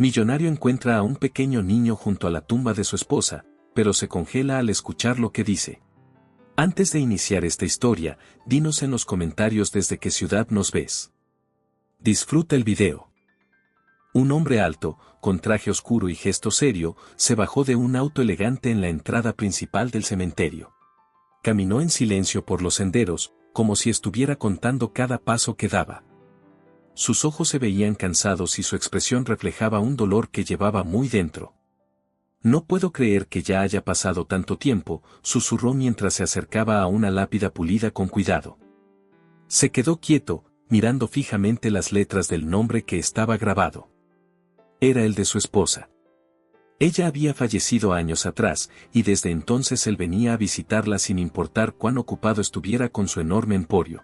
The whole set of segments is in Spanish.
Millonario encuentra a un pequeño niño junto a la tumba de su esposa, pero se congela al escuchar lo que dice. Antes de iniciar esta historia, dinos en los comentarios desde qué ciudad nos ves. Disfruta el video. Un hombre alto, con traje oscuro y gesto serio, se bajó de un auto elegante en la entrada principal del cementerio. Caminó en silencio por los senderos, como si estuviera contando cada paso que daba. Sus ojos se veían cansados y su expresión reflejaba un dolor que llevaba muy dentro. No puedo creer que ya haya pasado tanto tiempo, susurró mientras se acercaba a una lápida pulida con cuidado. Se quedó quieto, mirando fijamente las letras del nombre que estaba grabado. Era el de su esposa. Ella había fallecido años atrás, y desde entonces él venía a visitarla sin importar cuán ocupado estuviera con su enorme emporio.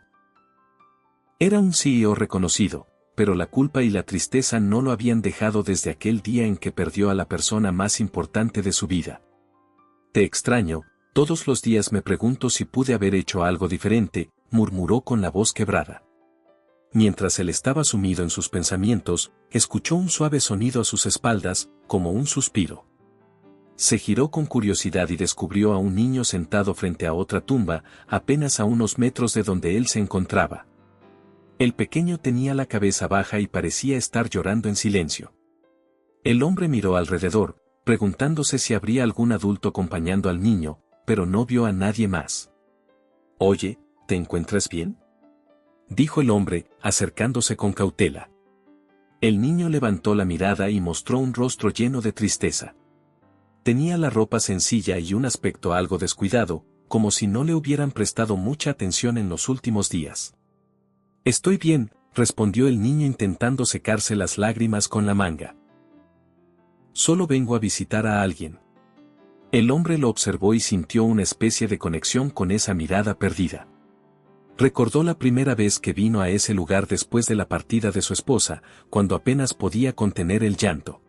Era un CEO reconocido, pero la culpa y la tristeza no lo habían dejado desde aquel día en que perdió a la persona más importante de su vida. Te extraño, todos los días me pregunto si pude haber hecho algo diferente, murmuró con la voz quebrada. Mientras él estaba sumido en sus pensamientos, escuchó un suave sonido a sus espaldas, como un suspiro. Se giró con curiosidad y descubrió a un niño sentado frente a otra tumba, apenas a unos metros de donde él se encontraba. El pequeño tenía la cabeza baja y parecía estar llorando en silencio. El hombre miró alrededor, preguntándose si habría algún adulto acompañando al niño, pero no vio a nadie más. «Oye, ¿te encuentras bien?», dijo el hombre, acercándose con cautela. El niño levantó la mirada y mostró un rostro lleno de tristeza. Tenía la ropa sencilla y un aspecto algo descuidado, como si no le hubieran prestado mucha atención en los últimos días. «Estoy bien», respondió el niño intentando secarse las lágrimas con la manga. «Solo vengo a visitar a alguien». El hombre lo observó y sintió una especie de conexión con esa mirada perdida. Recordó la primera vez que vino a ese lugar después de la partida de su esposa, cuando apenas podía contener el llanto.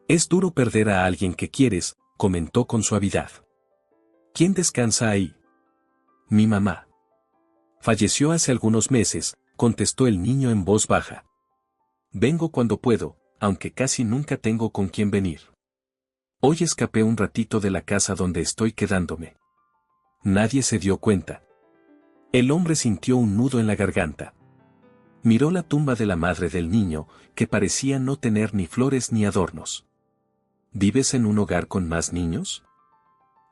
«Es duro perder a alguien que quieres», comentó con suavidad. «¿Quién descansa ahí?» «Mi mamá. Falleció hace algunos meses», contestó el niño en voz baja. «Vengo cuando puedo, aunque casi nunca tengo con quién venir. Hoy escapé un ratito de la casa donde estoy quedándome. Nadie se dio cuenta». El hombre sintió un nudo en la garganta. Miró la tumba de la madre del niño, que parecía no tener ni flores ni adornos. «¿Vives en un hogar con más niños?»,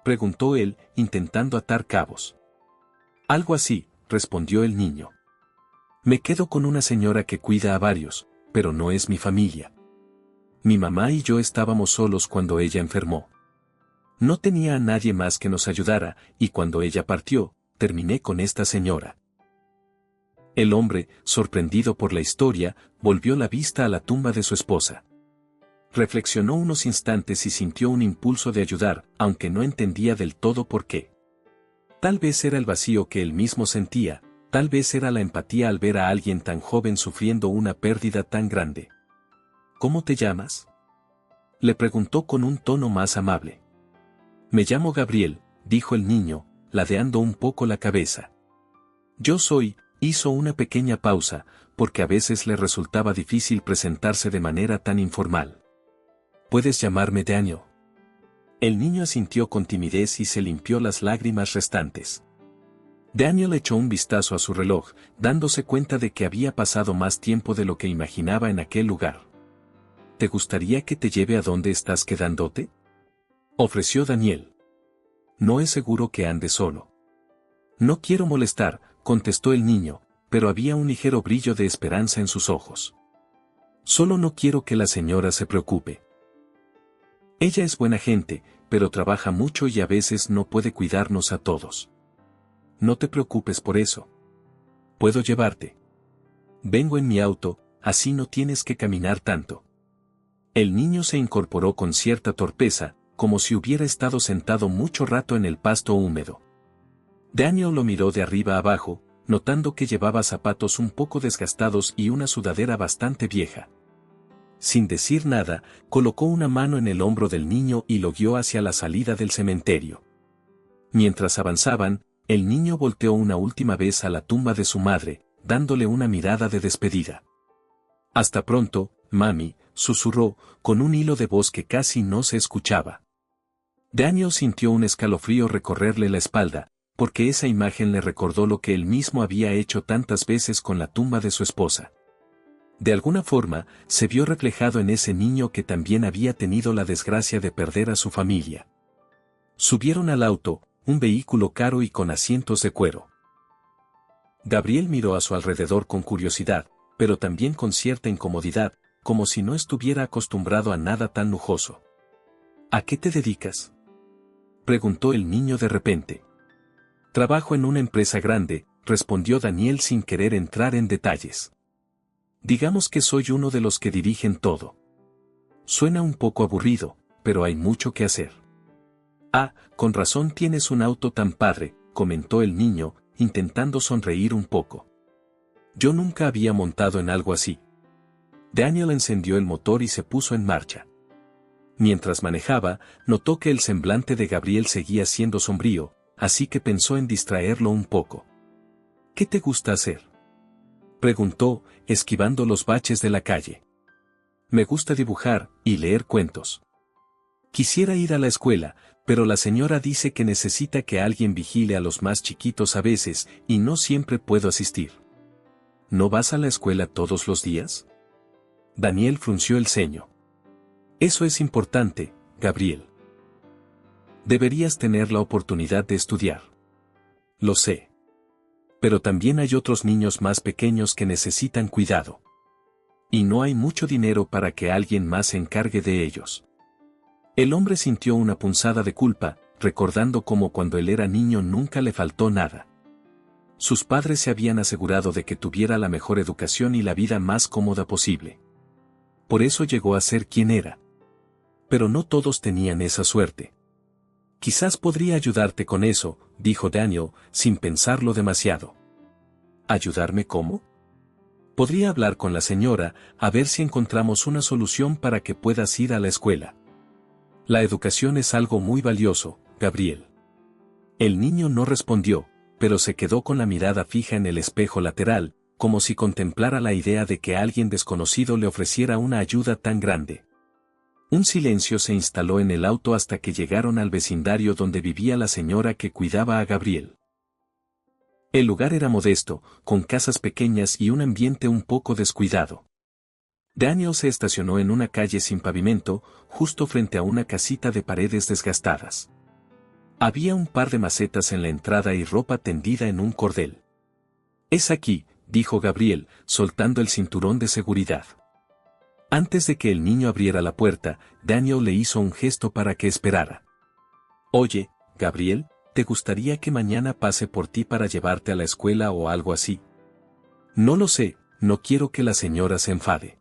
preguntó él, intentando atar cabos. «Algo así», respondió el niño. «Me quedo con una señora que cuida a varios, pero no es mi familia. Mi mamá y yo estábamos solos cuando ella enfermó. No tenía a nadie más que nos ayudara, y cuando ella partió, terminé con esta señora». El hombre, sorprendido por la historia, volvió la vista a la tumba de su esposa. Reflexionó unos instantes y sintió un impulso de ayudar, aunque no entendía del todo por qué. Tal vez era el vacío que él mismo sentía, tal vez era la empatía al ver a alguien tan joven sufriendo una pérdida tan grande. «¿Cómo te llamas?», le preguntó con un tono más amable. «Me llamo Gabriel», dijo el niño, ladeando un poco la cabeza. «Yo soy», hizo una pequeña pausa, porque a veces le resultaba difícil presentarse de manera tan informal. «Puedes llamarme Daniel». El niño asintió con timidez y se limpió las lágrimas restantes. Daniel echó un vistazo a su reloj, dándose cuenta de que había pasado más tiempo de lo que imaginaba en aquel lugar. «¿Te gustaría que te lleve a donde estás quedándote?», ofreció Daniel. «No es seguro que ande solo». «No quiero molestar», contestó el niño, pero había un ligero brillo de esperanza en sus ojos. «Solo no quiero que la señora se preocupe. Ella es buena gente, pero trabaja mucho y a veces no puede cuidarnos a todos. No te preocupes por eso. Puedo llevarte. Vengo en mi auto, así no tienes que caminar tanto». El niño se incorporó con cierta torpeza, como si hubiera estado sentado mucho rato en el pasto húmedo. Daniel lo miró de arriba abajo, notando que llevaba zapatos un poco desgastados y una sudadera bastante vieja. Sin decir nada, colocó una mano en el hombro del niño y lo guió hacia la salida del cementerio. Mientras avanzaban, el niño volteó una última vez a la tumba de su madre, dándole una mirada de despedida. «Hasta pronto, mami», susurró, con un hilo de voz que casi no se escuchaba. Daniel sintió un escalofrío recorrerle la espalda, porque esa imagen le recordó lo que él mismo había hecho tantas veces con la tumba de su esposa. De alguna forma, se vio reflejado en ese niño que también había tenido la desgracia de perder a su familia. Subieron al auto, un vehículo caro y con asientos de cuero. Gabriel miró a su alrededor con curiosidad, pero también con cierta incomodidad, como si no estuviera acostumbrado a nada tan lujoso. ¿A qué te dedicas?, preguntó el niño de repente. Trabajo en una empresa grande, respondió Daniel sin querer entrar en detalles. Digamos que soy uno de los que dirigen todo. Suena un poco aburrido, pero hay mucho que hacer. Ah, con razón tienes un auto tan padre, comentó el niño, intentando sonreír un poco. Yo nunca había montado en algo así. Daniel encendió el motor y se puso en marcha. Mientras manejaba, notó que el semblante de Gabriel seguía siendo sombrío, así que pensó en distraerlo un poco. ¿Qué te gusta hacer?, preguntó, esquivando los baches de la calle. Me gusta dibujar y leer cuentos. Quisiera ir a la escuela, pero la señora dice que necesita que alguien vigile a los más chiquitos a veces, y no siempre puedo asistir. ¿No vas a la escuela todos los días?, Daniel frunció el ceño. Eso es importante, Gabriel. Deberías tener la oportunidad de estudiar. Lo sé. Pero también hay otros niños más pequeños que necesitan cuidado. Y no hay mucho dinero para que alguien más se encargue de ellos. El hombre sintió una punzada de culpa, recordando cómo cuando él era niño nunca le faltó nada. Sus padres se habían asegurado de que tuviera la mejor educación y la vida más cómoda posible. Por eso llegó a ser quien era. Pero no todos tenían esa suerte. Quizás podría ayudarte con eso, dijo Daniel, sin pensarlo demasiado. ¿Ayudarme cómo? Podría hablar con la señora, a ver si encontramos una solución para que puedas ir a la escuela. La educación es algo muy valioso, Gabriel. El niño no respondió, pero se quedó con la mirada fija en el espejo lateral, como si contemplara la idea de que alguien desconocido le ofreciera una ayuda tan grande. Un silencio se instaló en el auto hasta que llegaron al vecindario donde vivía la señora que cuidaba a Gabriel. El lugar era modesto, con casas pequeñas y un ambiente un poco descuidado. Daniel se estacionó en una calle sin pavimento, justo frente a una casita de paredes desgastadas. Había un par de macetas en la entrada y ropa tendida en un cordel. «Es aquí», dijo Gabriel, soltando el cinturón de seguridad. Antes de que el niño abriera la puerta, Daniel le hizo un gesto para que esperara. «Oye, Gabriel, ¿te gustaría que mañana pase por ti para llevarte a la escuela o algo así?» «No lo sé, no quiero que la señora se enfade.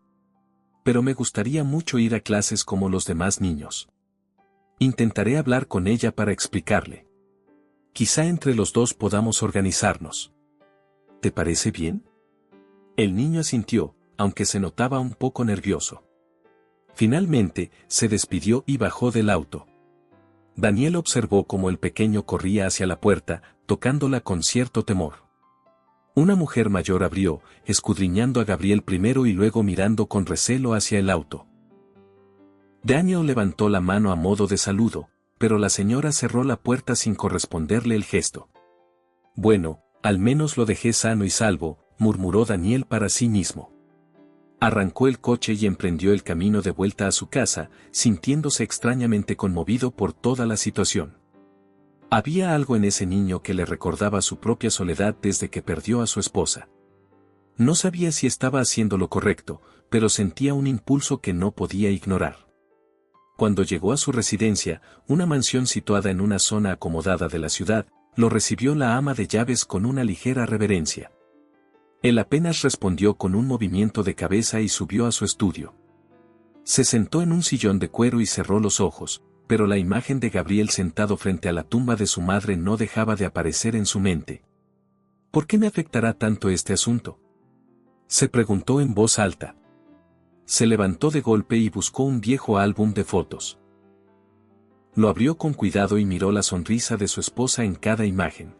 Pero me gustaría mucho ir a clases como los demás niños. Intentaré hablar con ella para explicarle. Quizá entre los dos podamos organizarnos. ¿Te parece bien?». El niño asintió, aunque se notaba un poco nervioso. Finalmente, se despidió y bajó del auto. Daniel observó cómo el pequeño corría hacia la puerta, tocándola con cierto temor. Una mujer mayor abrió, escudriñando a Gabriel primero y luego mirando con recelo hacia el auto. Daniel levantó la mano a modo de saludo, pero la señora cerró la puerta sin corresponderle el gesto. «Bueno, al menos lo dejé sano y salvo», murmuró Daniel para sí mismo. Arrancó el coche y emprendió el camino de vuelta a su casa, sintiéndose extrañamente conmovido por toda la situación. Había algo en ese niño que le recordaba su propia soledad desde que perdió a su esposa. No sabía si estaba haciendo lo correcto, pero sentía un impulso que no podía ignorar. Cuando llegó a su residencia, una mansión situada en una zona acomodada de la ciudad, lo recibió la ama de llaves con una ligera reverencia. Él apenas respondió con un movimiento de cabeza y subió a su estudio. Se sentó en un sillón de cuero y cerró los ojos, pero la imagen de Gabriel sentado frente a la tumba de su madre no dejaba de aparecer en su mente. ¿Por qué me afectará tanto este asunto?, se preguntó en voz alta. Se levantó de golpe y buscó un viejo álbum de fotos. Lo abrió con cuidado y miró la sonrisa de su esposa en cada imagen.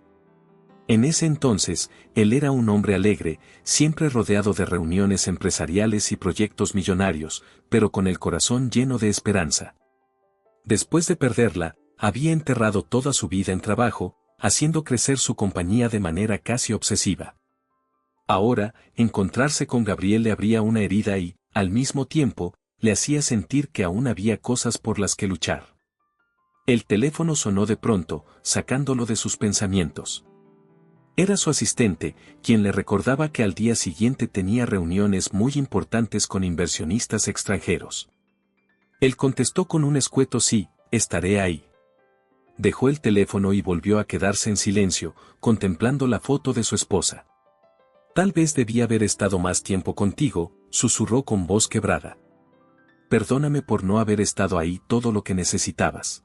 En ese entonces, él era un hombre alegre, siempre rodeado de reuniones empresariales y proyectos millonarios, pero con el corazón lleno de esperanza. Después de perderla, había enterrado toda su vida en trabajo, haciendo crecer su compañía de manera casi obsesiva. Ahora, encontrarse con Gabriel le abría una herida y, al mismo tiempo, le hacía sentir que aún había cosas por las que luchar. El teléfono sonó de pronto, sacándolo de sus pensamientos. Era su asistente, quien le recordaba que al día siguiente tenía reuniones muy importantes con inversionistas extranjeros. Él contestó con un escueto sí, estaré ahí. Dejó el teléfono y volvió a quedarse en silencio, contemplando la foto de su esposa. Tal vez debía haber estado más tiempo contigo, susurró con voz quebrada. Perdóname por no haber estado ahí todo lo que necesitabas.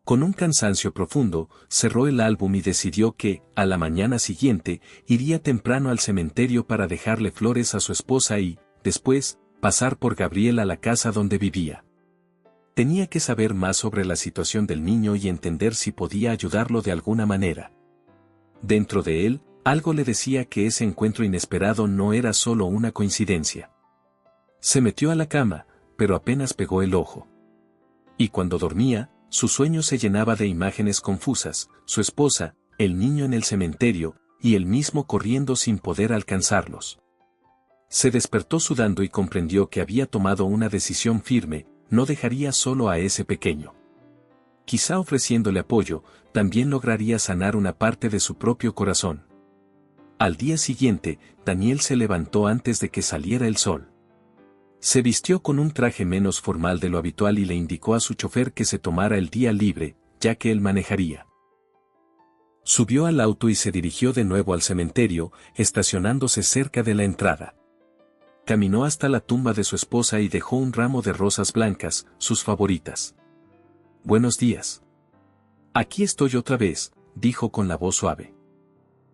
Con un cansancio profundo, cerró el álbum y decidió que, a la mañana siguiente, iría temprano al cementerio para dejarle flores a su esposa y, después, pasar por Gabriel a la casa donde vivía. Tenía que saber más sobre la situación del niño y entender si podía ayudarlo de alguna manera. Dentro de él, algo le decía que ese encuentro inesperado no era solo una coincidencia. Se metió a la cama, pero apenas pegó el ojo. Y cuando dormía, su sueño se llenaba de imágenes confusas, su esposa, el niño en el cementerio, y él mismo corriendo sin poder alcanzarlos. Se despertó sudando y comprendió que había tomado una decisión firme, no dejaría solo a ese pequeño. Quizá ofreciéndole apoyo, también lograría sanar una parte de su propio corazón. Al día siguiente, Daniel se levantó antes de que saliera el sol. Se vistió con un traje menos formal de lo habitual y le indicó a su chofer que se tomara el día libre, ya que él manejaría. Subió al auto y se dirigió de nuevo al cementerio, estacionándose cerca de la entrada. Caminó hasta la tumba de su esposa y dejó un ramo de rosas blancas, sus favoritas. «Buenos días. Aquí estoy otra vez», dijo con la voz suave.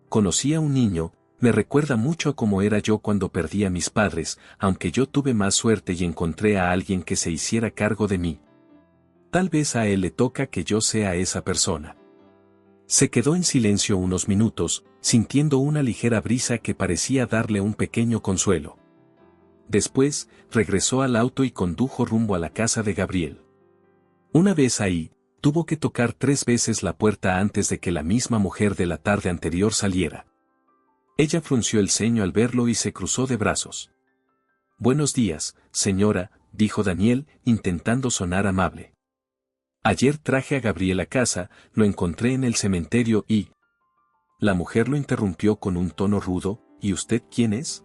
«Conocí a un niño, me recuerda mucho a cómo era yo cuando perdí a mis padres, aunque yo tuve más suerte y encontré a alguien que se hiciera cargo de mí. Tal vez a él le toca que yo sea esa persona». Se quedó en silencio unos minutos, sintiendo una ligera brisa que parecía darle un pequeño consuelo. Después, regresó al auto y condujo rumbo a la casa de Gabriel. Una vez ahí, tuvo que tocar 3 veces la puerta antes de que la misma mujer de la tarde anterior saliera. Ella frunció el ceño al verlo y se cruzó de brazos. «Buenos días, señora», dijo Daniel, intentando sonar amable. «Ayer traje a Gabriel a casa, lo encontré en el cementerio y...». La mujer lo interrumpió con un tono rudo, «¿Y usted quién es?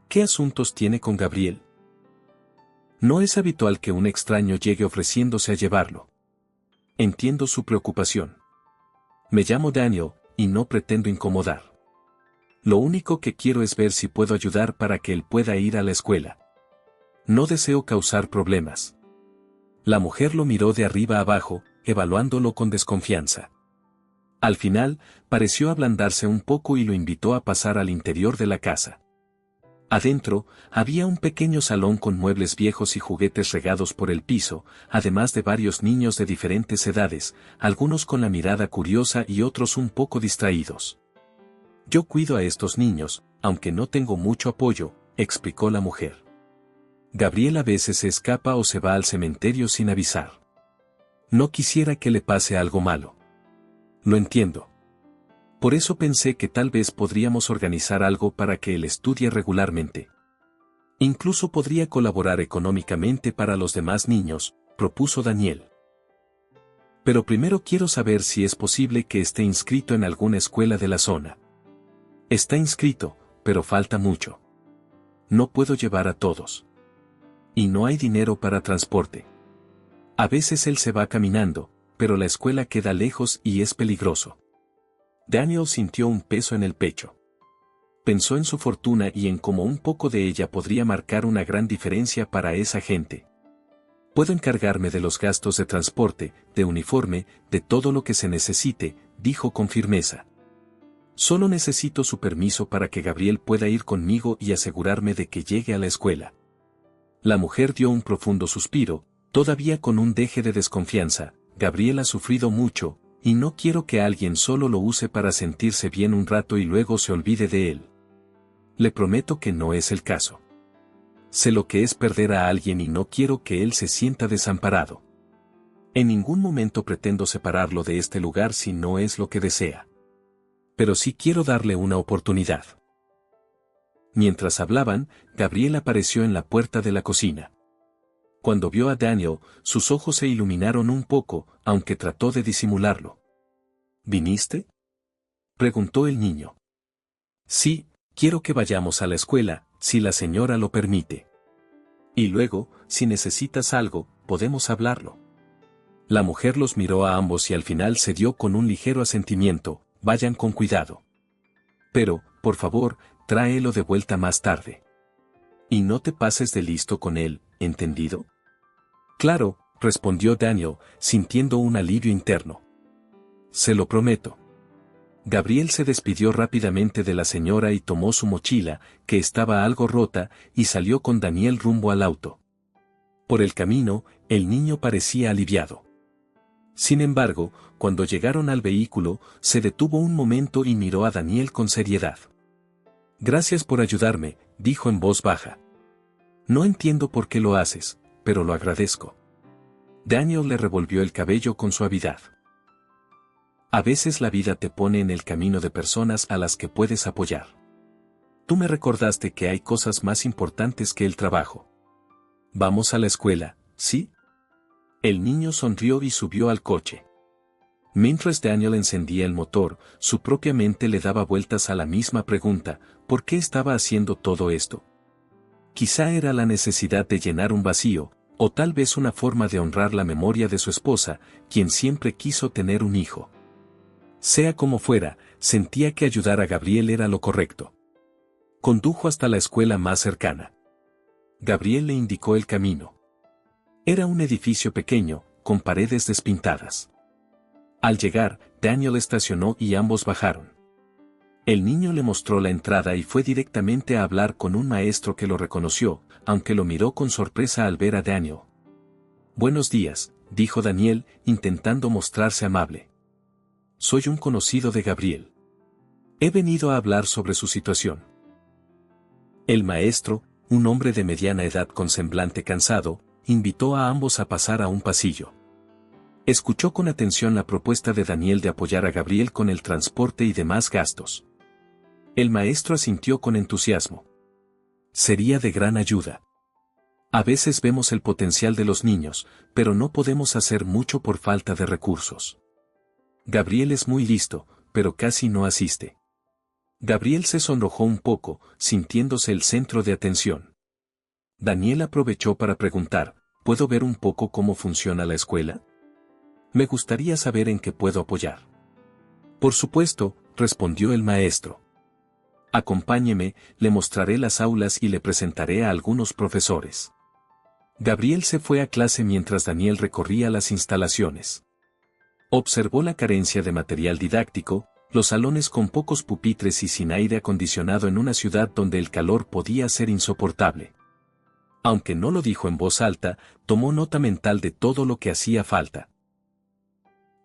¿Qué asuntos tiene con Gabriel?». No es habitual que un extraño llegue ofreciéndose a llevarlo. Entiendo su preocupación. Me llamo Daniel, y no pretendo incomodar. Lo único que quiero es ver si puedo ayudar para que él pueda ir a la escuela. No deseo causar problemas. La mujer lo miró de arriba abajo, evaluándolo con desconfianza. Al final, pareció ablandarse un poco y lo invitó a pasar al interior de la casa. Adentro, había un pequeño salón con muebles viejos y juguetes regados por el piso, además de varios niños de diferentes edades, algunos con la mirada curiosa y otros un poco distraídos. «Yo cuido a estos niños, aunque no tengo mucho apoyo», explicó la mujer. «Gabriel a veces se escapa o se va al cementerio sin avisar. No quisiera que le pase algo malo». «Lo entiendo. Por eso pensé que tal vez podríamos organizar algo para que él estudie regularmente. Incluso podría colaborar económicamente para los demás niños», propuso Daniel. «Pero primero quiero saber si es posible que esté inscrito en alguna escuela de la zona». «Está inscrito, pero falta mucho. No puedo llevar a todos. Y no hay dinero para transporte. A veces él se va caminando, pero la escuela queda lejos y es peligroso». Daniel sintió un peso en el pecho. Pensó en su fortuna y en cómo un poco de ella podría marcar una gran diferencia para esa gente. «Puedo encargarme de los gastos de transporte, de uniforme, de todo lo que se necesite», dijo con firmeza. «Solo necesito su permiso para que Gabriel pueda ir conmigo y asegurarme de que llegue a la escuela». La mujer dio un profundo suspiro, todavía con un deje de desconfianza. «Gabriel ha sufrido mucho, Y no quiero que alguien solo lo use para sentirse bien un rato y luego se olvide de él. Le prometo que no es el caso. Sé lo que es perder a alguien y no quiero que él se sienta desamparado. En ningún momento pretendo separarlo de este lugar si no es lo que desea. Pero sí quiero darle una oportunidad. Mientras hablaban, Gabriel apareció en la puerta de la cocina. Cuando vio a Daniel, sus ojos se iluminaron un poco, aunque trató de disimularlo. ¿Viniste?, preguntó el niño. Sí, quiero que vayamos a la escuela, si la señora lo permite. Y luego, si necesitas algo, podemos hablarlo. La mujer los miró a ambos y al final cedió con un ligero asentimiento: vayan con cuidado. Pero, por favor, tráelo de vuelta más tarde. Y no te pases de listo con él, ¿entendido? Claro, respondió Daniel, sintiendo un alivio interno. Se lo prometo. Gabriel se despidió rápidamente de la señora y tomó su mochila, que estaba algo rota, y salió con Daniel rumbo al auto. Por el camino, el niño parecía aliviado. Sin embargo, cuando llegaron al vehículo, se detuvo un momento y miró a Daniel con seriedad. Gracias por ayudarme, dijo en voz baja. No entiendo por qué lo haces, pero lo agradezco. Daniel le revolvió el cabello con suavidad. A veces la vida te pone en el camino de personas a las que puedes apoyar. Tú me recordaste que hay cosas más importantes que el trabajo. Vamos a la escuela, ¿sí? El niño sonrió y subió al coche. Mientras Daniel encendía el motor, su propia mente le daba vueltas a la misma pregunta: ¿por qué estaba haciendo todo esto? Quizá era la necesidad de llenar un vacío, o tal vez una forma de honrar la memoria de su esposa, quien siempre quiso tener un hijo. Sea como fuera, sentía que ayudar a Gabriel era lo correcto. Condujo hasta la escuela más cercana. Gabriel le indicó el camino. Era un edificio pequeño, con paredes despintadas. Al llegar, Daniel estacionó y ambos bajaron. El niño le mostró la entrada y fue directamente a hablar con un maestro que lo reconoció, aunque lo miró con sorpresa al ver a Daniel. Buenos días, dijo Daniel, intentando mostrarse amable. Soy un conocido de Gabriel. He venido a hablar sobre su situación. El maestro, un hombre de mediana edad con semblante cansado, invitó a ambos a pasar a un pasillo. Escuchó con atención la propuesta de Daniel de apoyar a Gabriel con el transporte y demás gastos. El maestro asintió con entusiasmo. Sería de gran ayuda. A veces vemos el potencial de los niños, pero no podemos hacer mucho por falta de recursos. Gabriel es muy listo, pero casi no asiste. Gabriel se sonrojó un poco, sintiéndose el centro de atención. Daniel aprovechó para preguntar: ¿puedo ver un poco cómo funciona la escuela? Me gustaría saber en qué puedo apoyar. Por supuesto, respondió el maestro. Acompáñeme, le mostraré las aulas y le presentaré a algunos profesores. Gabriel se fue a clase mientras Daniel recorría las instalaciones. Observó la carencia de material didáctico, los salones con pocos pupitres y sin aire acondicionado en una ciudad donde el calor podía ser insoportable. Aunque no lo dijo en voz alta, tomó nota mental de todo lo que hacía falta.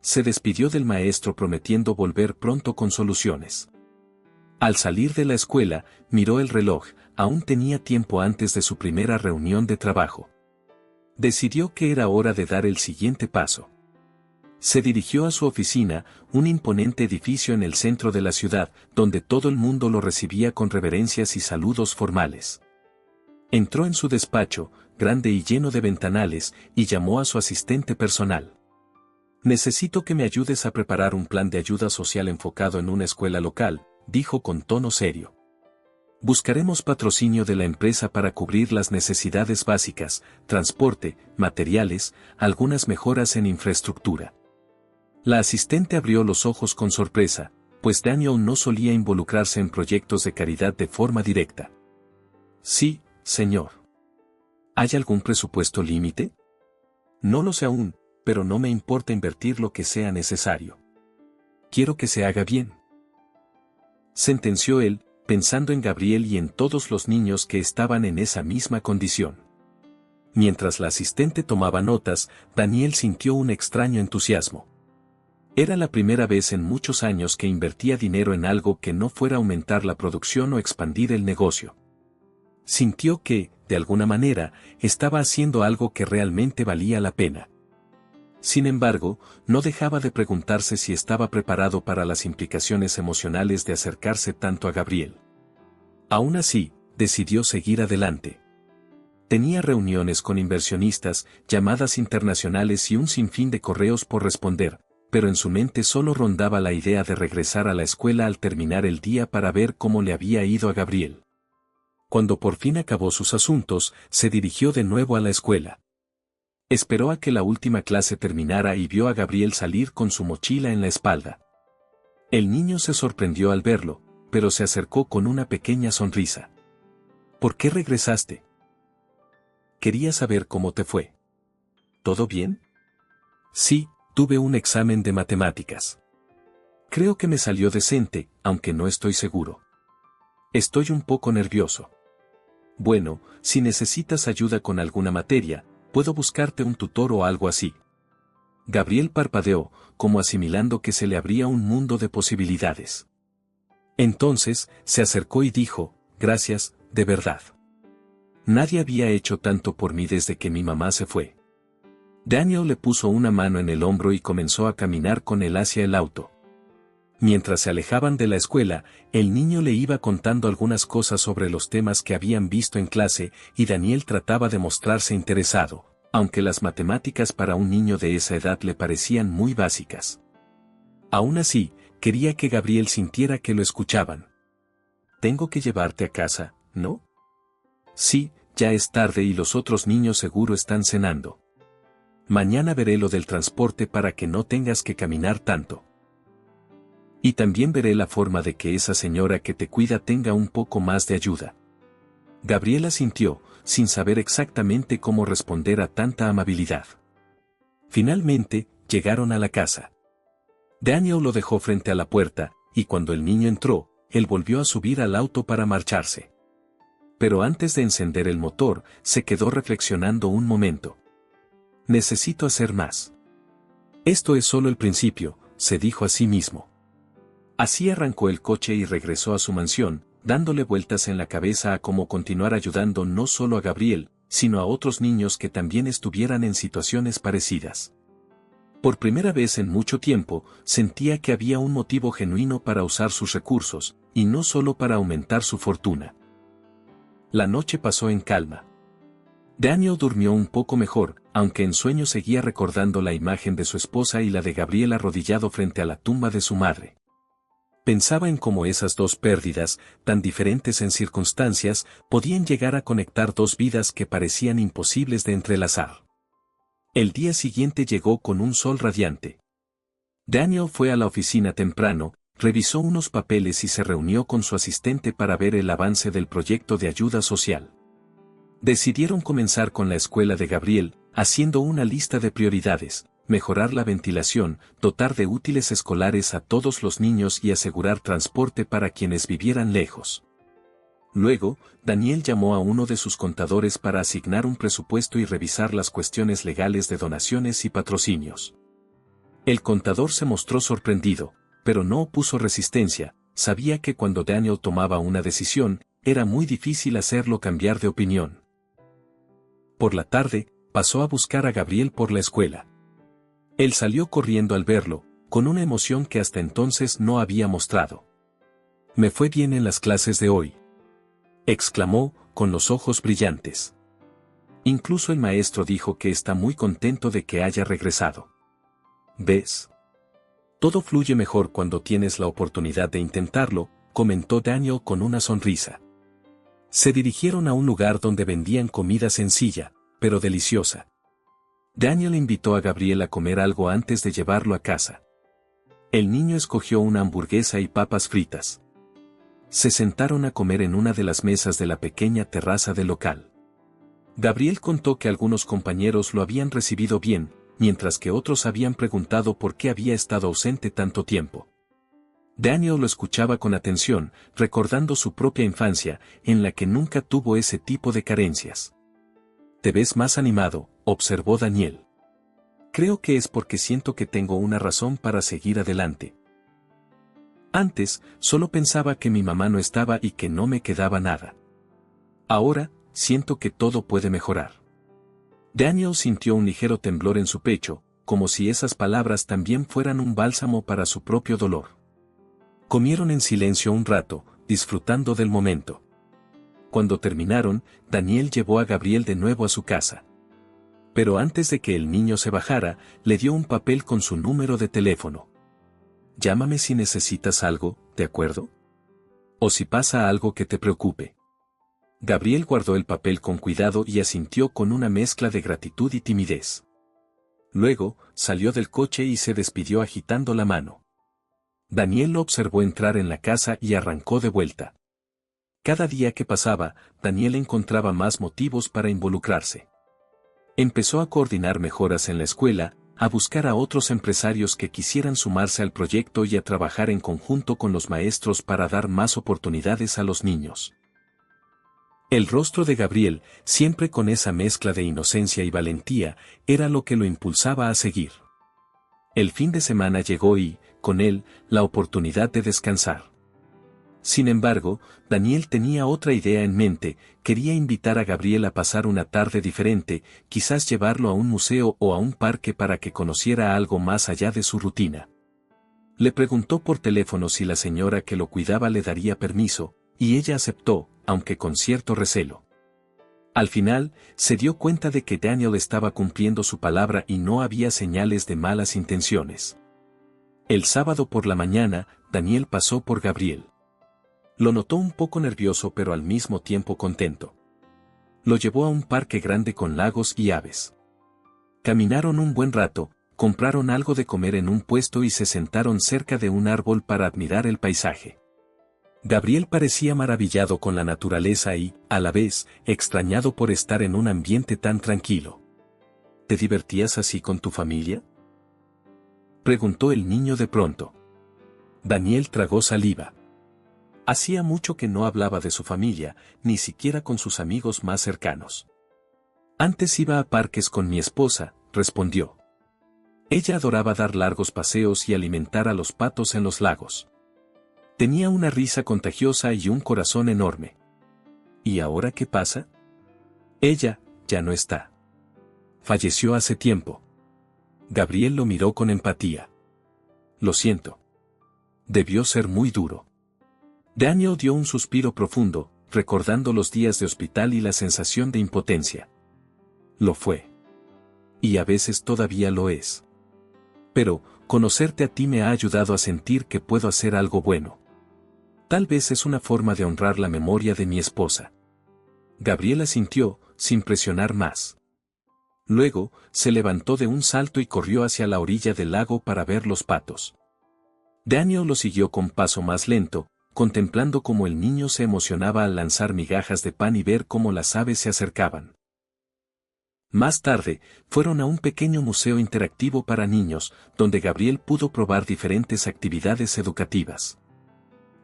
Se despidió del maestro prometiendo volver pronto con soluciones. Al salir de la escuela, miró el reloj: aún tenía tiempo antes de su primera reunión de trabajo. Decidió que era hora de dar el siguiente paso. Se dirigió a su oficina, un imponente edificio en el centro de la ciudad, donde todo el mundo lo recibía con reverencias y saludos formales. Entró en su despacho, grande y lleno de ventanales, y llamó a su asistente personal. Necesito que me ayudes a preparar un plan de ayuda social enfocado en una escuela local, dijo con tono serio. Buscaremos patrocinio de la empresa para cubrir las necesidades básicas: transporte, materiales, algunas mejoras en infraestructura. La asistente abrió los ojos con sorpresa, pues Daniel no solía involucrarse en proyectos de caridad de forma directa. Sí, señor. ¿Hay algún presupuesto límite? No lo sé aún, pero no me importa invertir lo que sea necesario. Quiero que se haga bien, sentenció él, pensando en Gabriel y en todos los niños que estaban en esa misma condición. Mientras la asistente tomaba notas, Daniel sintió un extraño entusiasmo. Era la primera vez en muchos años que invertía dinero en algo que no fuera aumentar la producción o expandir el negocio. Sintió que, de alguna manera, estaba haciendo algo que realmente valía la pena. Sin embargo, no dejaba de preguntarse si estaba preparado para las implicaciones emocionales de acercarse tanto a Gabriel. Aún así, decidió seguir adelante. Tenía reuniones con inversionistas, llamadas internacionales y un sinfín de correos por responder, pero en su mente solo rondaba la idea de regresar a la escuela al terminar el día para ver cómo le había ido a Gabriel. Cuando por fin acabó sus asuntos, se dirigió de nuevo a la escuela. Esperó a que la última clase terminara y vio a Gabriel salir con su mochila en la espalda. El niño se sorprendió al verlo, pero se acercó con una pequeña sonrisa. ¿Por qué regresaste? Quería saber cómo te fue. ¿Todo bien? Sí, tuve un examen de matemáticas. Creo que me salió decente, aunque no estoy seguro. Estoy un poco nervioso. Bueno, si necesitas ayuda con alguna materia, puedo buscarte un tutor o algo así. Gabriel parpadeó, como asimilando que se le abría un mundo de posibilidades. Entonces, se acercó y dijo, gracias, de verdad. Nadie había hecho tanto por mí desde que mi mamá se fue. Daniel le puso una mano en el hombro y comenzó a caminar con él hacia el auto. Mientras se alejaban de la escuela, el niño le iba contando algunas cosas sobre los temas que habían visto en clase y Daniel trataba de mostrarse interesado, aunque las matemáticas para un niño de esa edad le parecían muy básicas. Aún así, quería que Gabriel sintiera que lo escuchaban. Tengo que llevarte a casa, ¿no? Sí, ya es tarde y los otros niños seguro están cenando. Mañana veré lo del transporte para que no tengas que caminar tanto. Y también veré la forma de que esa señora que te cuida tenga un poco más de ayuda. Gabriela asintió, sin saber exactamente cómo responder a tanta amabilidad. Finalmente, llegaron a la casa. Daniel lo dejó frente a la puerta, y cuando el niño entró, él volvió a subir al auto para marcharse. Pero antes de encender el motor, se quedó reflexionando un momento. Necesito hacer más. Esto es solo el principio, se dijo a sí mismo. Así arrancó el coche y regresó a su mansión, dándole vueltas en la cabeza a cómo continuar ayudando no solo a Gabriel, sino a otros niños que también estuvieran en situaciones parecidas. Por primera vez en mucho tiempo, sentía que había un motivo genuino para usar sus recursos, y no solo para aumentar su fortuna. La noche pasó en calma. Daniel durmió un poco mejor, aunque en sueño seguía recordando la imagen de su esposa y la de Gabriel arrodillado frente a la tumba de su madre. Pensaba en cómo esas dos pérdidas, tan diferentes en circunstancias, podían llegar a conectar dos vidas que parecían imposibles de entrelazar. El día siguiente llegó con un sol radiante. Daniel fue a la oficina temprano, revisó unos papeles y se reunió con su asistente para ver el avance del proyecto de ayuda social. Decidieron comenzar con la escuela de Gabriel, haciendo una lista de prioridades: mejorar la ventilación, dotar de útiles escolares a todos los niños y asegurar transporte para quienes vivieran lejos. Luego, Daniel llamó a uno de sus contadores para asignar un presupuesto y revisar las cuestiones legales de donaciones y patrocinios. El contador se mostró sorprendido, pero no opuso resistencia. Sabía que cuando Daniel tomaba una decisión, era muy difícil hacerlo cambiar de opinión. Por la tarde, pasó a buscar a Gabriel por la escuela. Él salió corriendo al verlo, con una emoción que hasta entonces no había mostrado. «Me fue bien en las clases de hoy», exclamó, con los ojos brillantes. Incluso el maestro dijo que está muy contento de que haya regresado. «¿Ves? Todo fluye mejor cuando tienes la oportunidad de intentarlo», comentó Daniel con una sonrisa. Se dirigieron a un lugar donde vendían comida sencilla, pero deliciosa. Daniel invitó a Gabriel a comer algo antes de llevarlo a casa. El niño escogió una hamburguesa y papas fritas. Se sentaron a comer en una de las mesas de la pequeña terraza del local. Gabriel contó que algunos compañeros lo habían recibido bien, mientras que otros habían preguntado por qué había estado ausente tanto tiempo. Daniel lo escuchaba con atención, recordando su propia infancia, en la que nunca tuvo ese tipo de carencias. «Te ves más animado», observó Daniel. Creo que es porque siento que tengo una razón para seguir adelante. Antes, solo pensaba que mi mamá no estaba y que no me quedaba nada. Ahora, siento que todo puede mejorar. Daniel sintió un ligero temblor en su pecho, como si esas palabras también fueran un bálsamo para su propio dolor. Comieron en silencio un rato, disfrutando del momento. Cuando terminaron, Daniel llevó a Gabriel de nuevo a su casa. Pero antes de que el niño se bajara, le dio un papel con su número de teléfono. Llámame si necesitas algo, ¿de acuerdo? O si pasa algo que te preocupe. Gabriel guardó el papel con cuidado y asintió con una mezcla de gratitud y timidez. Luego, salió del coche y se despidió agitando la mano. Daniel lo observó entrar en la casa y arrancó de vuelta. Cada día que pasaba, Daniel encontraba más motivos para involucrarse. Empezó a coordinar mejoras en la escuela, a buscar a otros empresarios que quisieran sumarse al proyecto y a trabajar en conjunto con los maestros para dar más oportunidades a los niños. El rostro de Gabriel, siempre con esa mezcla de inocencia y valentía, era lo que lo impulsaba a seguir. El fin de semana llegó y, con él, la oportunidad de descansar. Sin embargo, Daniel tenía otra idea en mente, quería invitar a Gabriel a pasar una tarde diferente, quizás llevarlo a un museo o a un parque para que conociera algo más allá de su rutina. Le preguntó por teléfono si la señora que lo cuidaba le daría permiso, y ella aceptó, aunque con cierto recelo. Al final, se dio cuenta de que Daniel estaba cumpliendo su palabra y no había señales de malas intenciones. El sábado por la mañana, Daniel pasó por Gabriel. Lo notó un poco nervioso pero al mismo tiempo contento. Lo llevó a un parque grande con lagos y aves. Caminaron un buen rato, compraron algo de comer en un puesto y se sentaron cerca de un árbol para admirar el paisaje. Gabriel parecía maravillado con la naturaleza y, a la vez, extrañado por estar en un ambiente tan tranquilo. ¿Te divertías así con tu familia?, preguntó el niño de pronto. Daniel tragó saliva. Hacía mucho que no hablaba de su familia, ni siquiera con sus amigos más cercanos. Antes iba a parques con mi esposa, respondió. Ella adoraba dar largos paseos y alimentar a los patos en los lagos. Tenía una risa contagiosa y un corazón enorme. ¿Y ahora qué pasa? Ella, ya no está. Falleció hace tiempo. Gabriel lo miró con empatía. Lo siento. Debió ser muy duro. Daniel dio un suspiro profundo, recordando los días de hospital y la sensación de impotencia. Lo fue. Y a veces todavía lo es. Pero, conocerte a ti me ha ayudado a sentir que puedo hacer algo bueno. Tal vez es una forma de honrar la memoria de mi esposa. Gabriel asintió, sin presionar más. Luego, se levantó de un salto y corrió hacia la orilla del lago para ver los patos. Daniel lo siguió con paso más lento, contemplando cómo el niño se emocionaba al lanzar migajas de pan y ver cómo las aves se acercaban. Más tarde, fueron a un pequeño museo interactivo para niños, donde Gabriel pudo probar diferentes actividades educativas.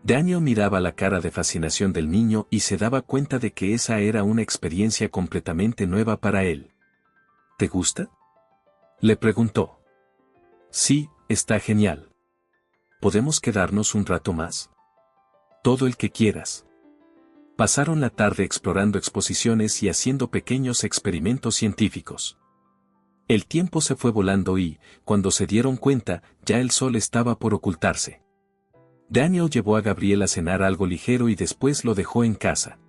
Daniel miraba la cara de fascinación del niño y se daba cuenta de que esa era una experiencia completamente nueva para él. ¿Te gusta?, le preguntó. Sí, está genial. ¿Podemos quedarnos un rato más? Todo el que quieras. Pasaron la tarde explorando exposiciones y haciendo pequeños experimentos científicos. El tiempo se fue volando y, cuando se dieron cuenta, ya el sol estaba por ocultarse. Daniel llevó a Gabriel a cenar algo ligero y después lo dejó en casa.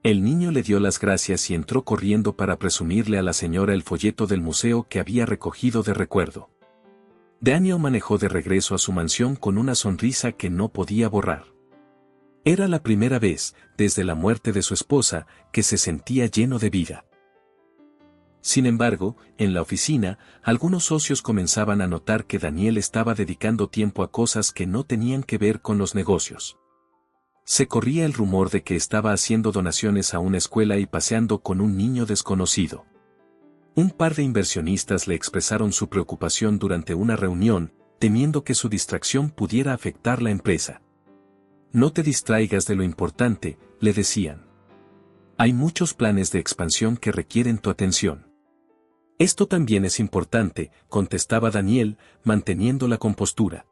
El niño le dio las gracias y entró corriendo para presumirle a la señora el folleto del museo que había recogido de recuerdo. Daniel manejó de regreso a su mansión con una sonrisa que no podía borrar. Era la primera vez, desde la muerte de su esposa, que se sentía lleno de vida. Sin embargo, en la oficina, algunos socios comenzaban a notar que Daniel estaba dedicando tiempo a cosas que no tenían que ver con los negocios. Se corría el rumor de que estaba haciendo donaciones a una escuela y paseando con un niño desconocido. Un par de inversionistas le expresaron su preocupación durante una reunión, temiendo que su distracción pudiera afectar la empresa. No te distraigas de lo importante, le decían. Hay muchos planes de expansión que requieren tu atención. Esto también es importante, contestaba Daniel, manteniendo la compostura.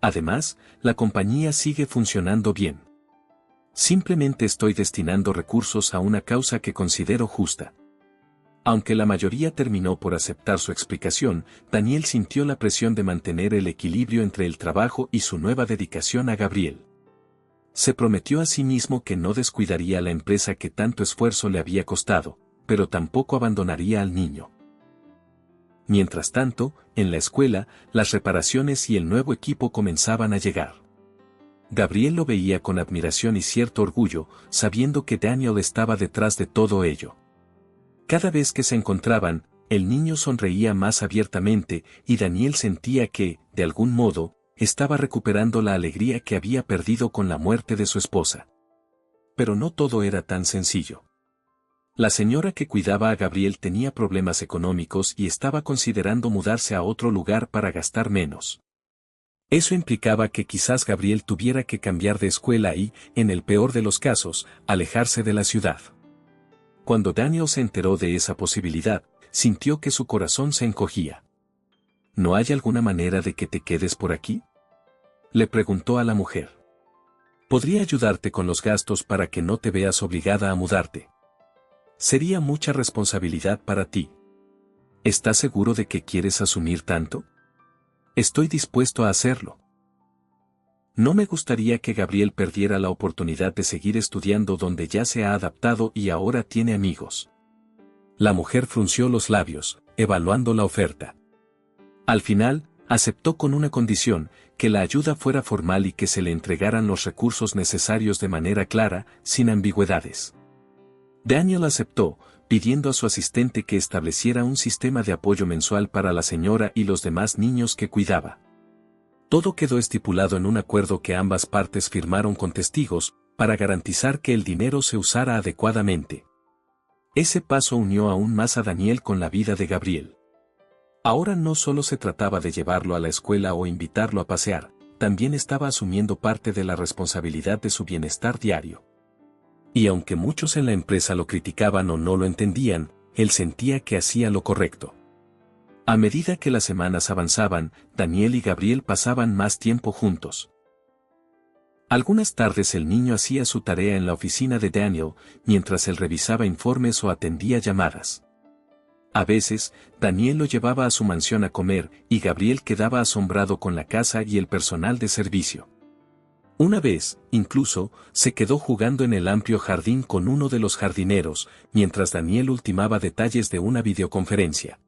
Además, la compañía sigue funcionando bien. Simplemente estoy destinando recursos a una causa que considero justa. Aunque la mayoría terminó por aceptar su explicación, Daniel sintió la presión de mantener el equilibrio entre el trabajo y su nueva dedicación a Gabriel. Se prometió a sí mismo que no descuidaría la empresa que tanto esfuerzo le había costado, pero tampoco abandonaría al niño. Mientras tanto, en la escuela, las reparaciones y el nuevo equipo comenzaban a llegar. Gabriel lo veía con admiración y cierto orgullo, sabiendo que Daniel estaba detrás de todo ello. Cada vez que se encontraban, el niño sonreía más abiertamente y Daniel sentía que, de algún modo, estaba recuperando la alegría que había perdido con la muerte de su esposa. Pero no todo era tan sencillo. La señora que cuidaba a Gabriel tenía problemas económicos y estaba considerando mudarse a otro lugar para gastar menos. Eso implicaba que quizás Gabriel tuviera que cambiar de escuela y, en el peor de los casos, alejarse de la ciudad. Cuando Daniel se enteró de esa posibilidad, sintió que su corazón se encogía. ¿No hay alguna manera de que te quedes por aquí?, le preguntó a la mujer. Podría ayudarte con los gastos para que no te veas obligada a mudarte. Sería mucha responsabilidad para ti. ¿Estás seguro de que quieres asumir tanto? Estoy dispuesto a hacerlo. No me gustaría que Gabriel perdiera la oportunidad de seguir estudiando donde ya se ha adaptado y ahora tiene amigos. La mujer frunció los labios, evaluando la oferta. Al final, aceptó con una condición, que la ayuda fuera formal y que se le entregaran los recursos necesarios de manera clara, sin ambigüedades. Daniel aceptó, pidiendo a su asistente que estableciera un sistema de apoyo mensual para la señora y los demás niños que cuidaba. Todo quedó estipulado en un acuerdo que ambas partes firmaron con testigos, para garantizar que el dinero se usara adecuadamente. Ese paso unió aún más a Daniel con la vida de Gabriel. Ahora no solo se trataba de llevarlo a la escuela o invitarlo a pasear, también estaba asumiendo parte de la responsabilidad de su bienestar diario. Y aunque muchos en la empresa lo criticaban o no lo entendían, él sentía que hacía lo correcto. A medida que las semanas avanzaban, Daniel y Gabriel pasaban más tiempo juntos. Algunas tardes el niño hacía su tarea en la oficina de Daniel, mientras él revisaba informes o atendía llamadas. A veces, Daniel lo llevaba a su mansión a comer y Gabriel quedaba asombrado con la casa y el personal de servicio. Una vez, incluso, se quedó jugando en el amplio jardín con uno de los jardineros, mientras Daniel ultimaba detalles de una videoconferencia.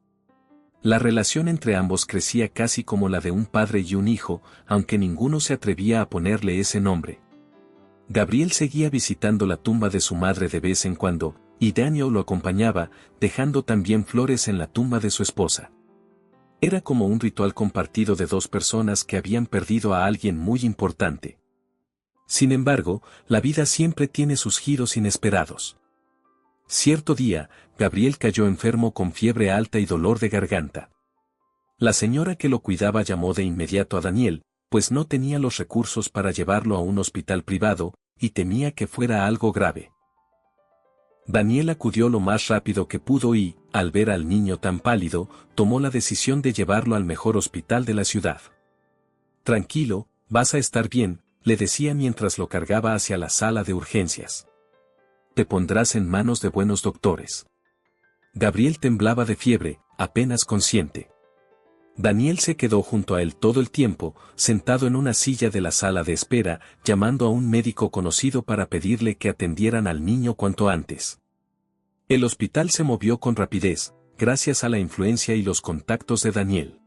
La relación entre ambos crecía casi como la de un padre y un hijo, aunque ninguno se atrevía a ponerle ese nombre. Gabriel seguía visitando la tumba de su madre de vez en cuando, y Daniel lo acompañaba, dejando también flores en la tumba de su esposa. Era como un ritual compartido de dos personas que habían perdido a alguien muy importante. Sin embargo, la vida siempre tiene sus giros inesperados. Cierto día, Gabriel cayó enfermo con fiebre alta y dolor de garganta. La señora que lo cuidaba llamó de inmediato a Daniel, pues no tenía los recursos para llevarlo a un hospital privado, y temía que fuera algo grave. Daniel acudió lo más rápido que pudo y, al ver al niño tan pálido, tomó la decisión de llevarlo al mejor hospital de la ciudad. Tranquilo, vas a estar bien, le decía mientras lo cargaba hacia la sala de urgencias. Te pondrás en manos de buenos doctores. Gabriel temblaba de fiebre, apenas consciente. Daniel se quedó junto a él todo el tiempo, sentado en una silla de la sala de espera, llamando a un médico conocido para pedirle que atendieran al niño cuanto antes. El hospital se movió con rapidez, gracias a la influencia y los contactos de Daniel.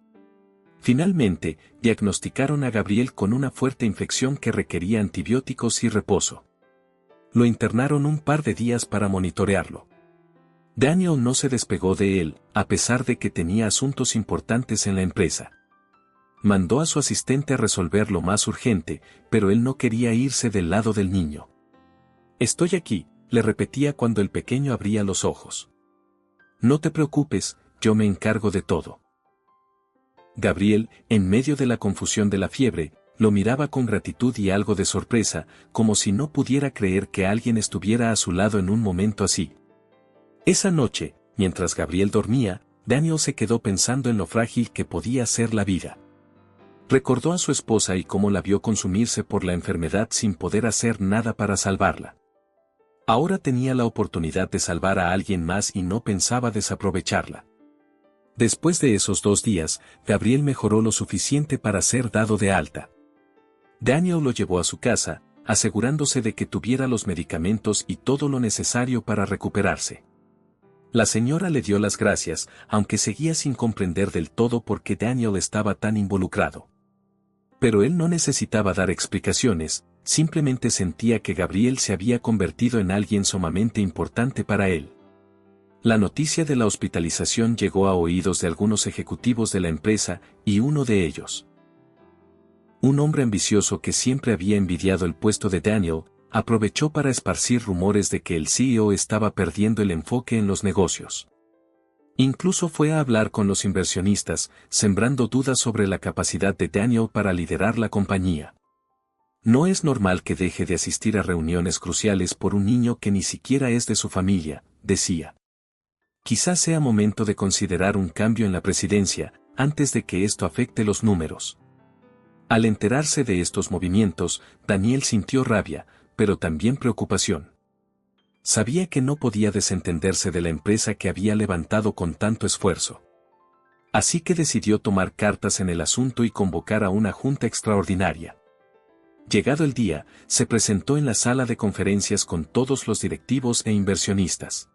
Finalmente, diagnosticaron a Gabriel con una fuerte infección que requería antibióticos y reposo. Lo internaron un par de días para monitorearlo. Daniel no se despegó de él, a pesar de que tenía asuntos importantes en la empresa. Mandó a su asistente a resolver lo más urgente, pero él no quería irse del lado del niño. Estoy aquí, le repetía cuando el pequeño abría los ojos. No te preocupes, yo me encargo de todo. Gabriel, en medio de la confusión de la fiebre, lo miraba con gratitud y algo de sorpresa, como si no pudiera creer que alguien estuviera a su lado en un momento así. Esa noche, mientras Gabriel dormía, Daniel se quedó pensando en lo frágil que podía ser la vida. Recordó a su esposa y cómo la vio consumirse por la enfermedad sin poder hacer nada para salvarla. Ahora tenía la oportunidad de salvar a alguien más y no pensaba desaprovecharla. Después de esos 2 días, Gabriel mejoró lo suficiente para ser dado de alta. Daniel lo llevó a su casa, asegurándose de que tuviera los medicamentos y todo lo necesario para recuperarse. La señora le dio las gracias, aunque seguía sin comprender del todo por qué Daniel estaba tan involucrado. Pero él no necesitaba dar explicaciones, simplemente sentía que Gabriel se había convertido en alguien sumamente importante para él. La noticia de la hospitalización llegó a oídos de algunos ejecutivos de la empresa, y uno de ellos, un hombre ambicioso que siempre había envidiado el puesto de Daniel, aprovechó para esparcir rumores de que el CEO estaba perdiendo el enfoque en los negocios. Incluso fue a hablar con los inversionistas, sembrando dudas sobre la capacidad de Daniel para liderar la compañía. No es normal que deje de asistir a reuniones cruciales por un niño que ni siquiera es de su familia, decía. Quizás sea momento de considerar un cambio en la presidencia, antes de que esto afecte los números. Al enterarse de estos movimientos, Daniel sintió rabia, pero también preocupación. Sabía que no podía desentenderse de la empresa que había levantado con tanto esfuerzo. Así que decidió tomar cartas en el asunto y convocar a una junta extraordinaria. Llegado el día, se presentó en la sala de conferencias con todos los directivos e inversionistas.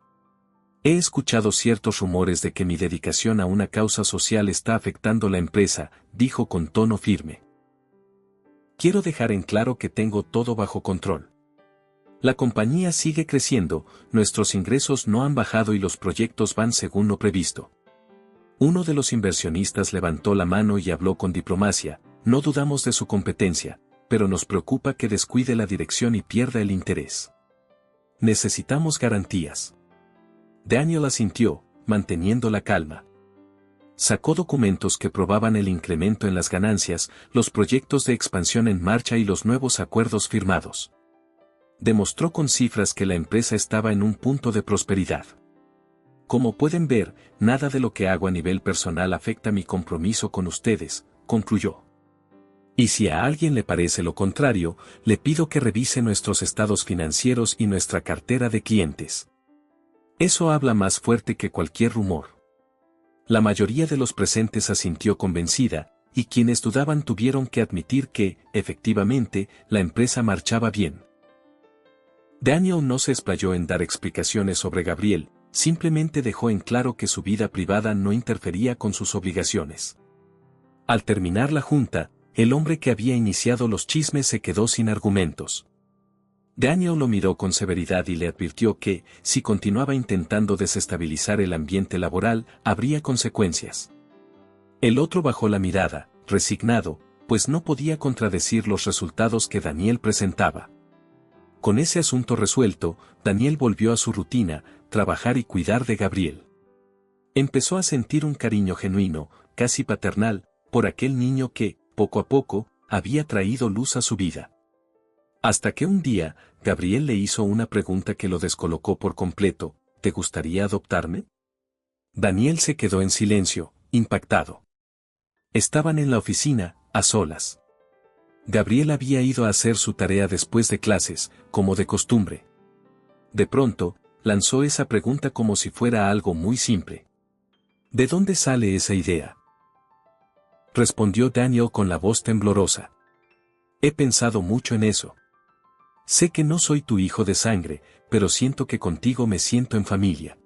He escuchado ciertos rumores de que mi dedicación a una causa social está afectando la empresa, dijo con tono firme. Quiero dejar en claro que tengo todo bajo control. La compañía sigue creciendo, nuestros ingresos no han bajado y los proyectos van según lo previsto. Uno de los inversionistas levantó la mano y habló con diplomacia, no dudamos de su competencia, pero nos preocupa que descuide la dirección y pierda el interés. Necesitamos garantías. Daniel asintió, manteniendo la calma. Sacó documentos que probaban el incremento en las ganancias, los proyectos de expansión en marcha y los nuevos acuerdos firmados. Demostró con cifras que la empresa estaba en un punto de prosperidad. Como pueden ver, nada de lo que hago a nivel personal afecta mi compromiso con ustedes, concluyó. Y si a alguien le parece lo contrario, le pido que revise nuestros estados financieros y nuestra cartera de clientes. Eso habla más fuerte que cualquier rumor. La mayoría de los presentes asintió convencida, y quienes dudaban tuvieron que admitir que, efectivamente, la empresa marchaba bien. Daniel no se explayó en dar explicaciones sobre Gabriel, simplemente dejó en claro que su vida privada no interfería con sus obligaciones. Al terminar la junta, el hombre que había iniciado los chismes se quedó sin argumentos. Daniel lo miró con severidad y le advirtió que, si continuaba intentando desestabilizar el ambiente laboral, habría consecuencias. El otro bajó la mirada, resignado, pues no podía contradecir los resultados que Daniel presentaba. Con ese asunto resuelto, Daniel volvió a su rutina, trabajar y cuidar de Gabriel. Empezó a sentir un cariño genuino, casi paternal, por aquel niño que, poco a poco, había traído luz a su vida. Hasta que un día, Gabriel le hizo una pregunta que lo descolocó por completo: ¿te gustaría adoptarme? Daniel se quedó en silencio, impactado. Estaban en la oficina, a solas. Gabriel había ido a hacer su tarea después de clases, como de costumbre. De pronto, lanzó esa pregunta como si fuera algo muy simple. ¿De dónde sale esa idea?, respondió Daniel con la voz temblorosa. He pensado mucho en eso. Sé que no soy tu hijo de sangre, pero siento que contigo me siento en familia.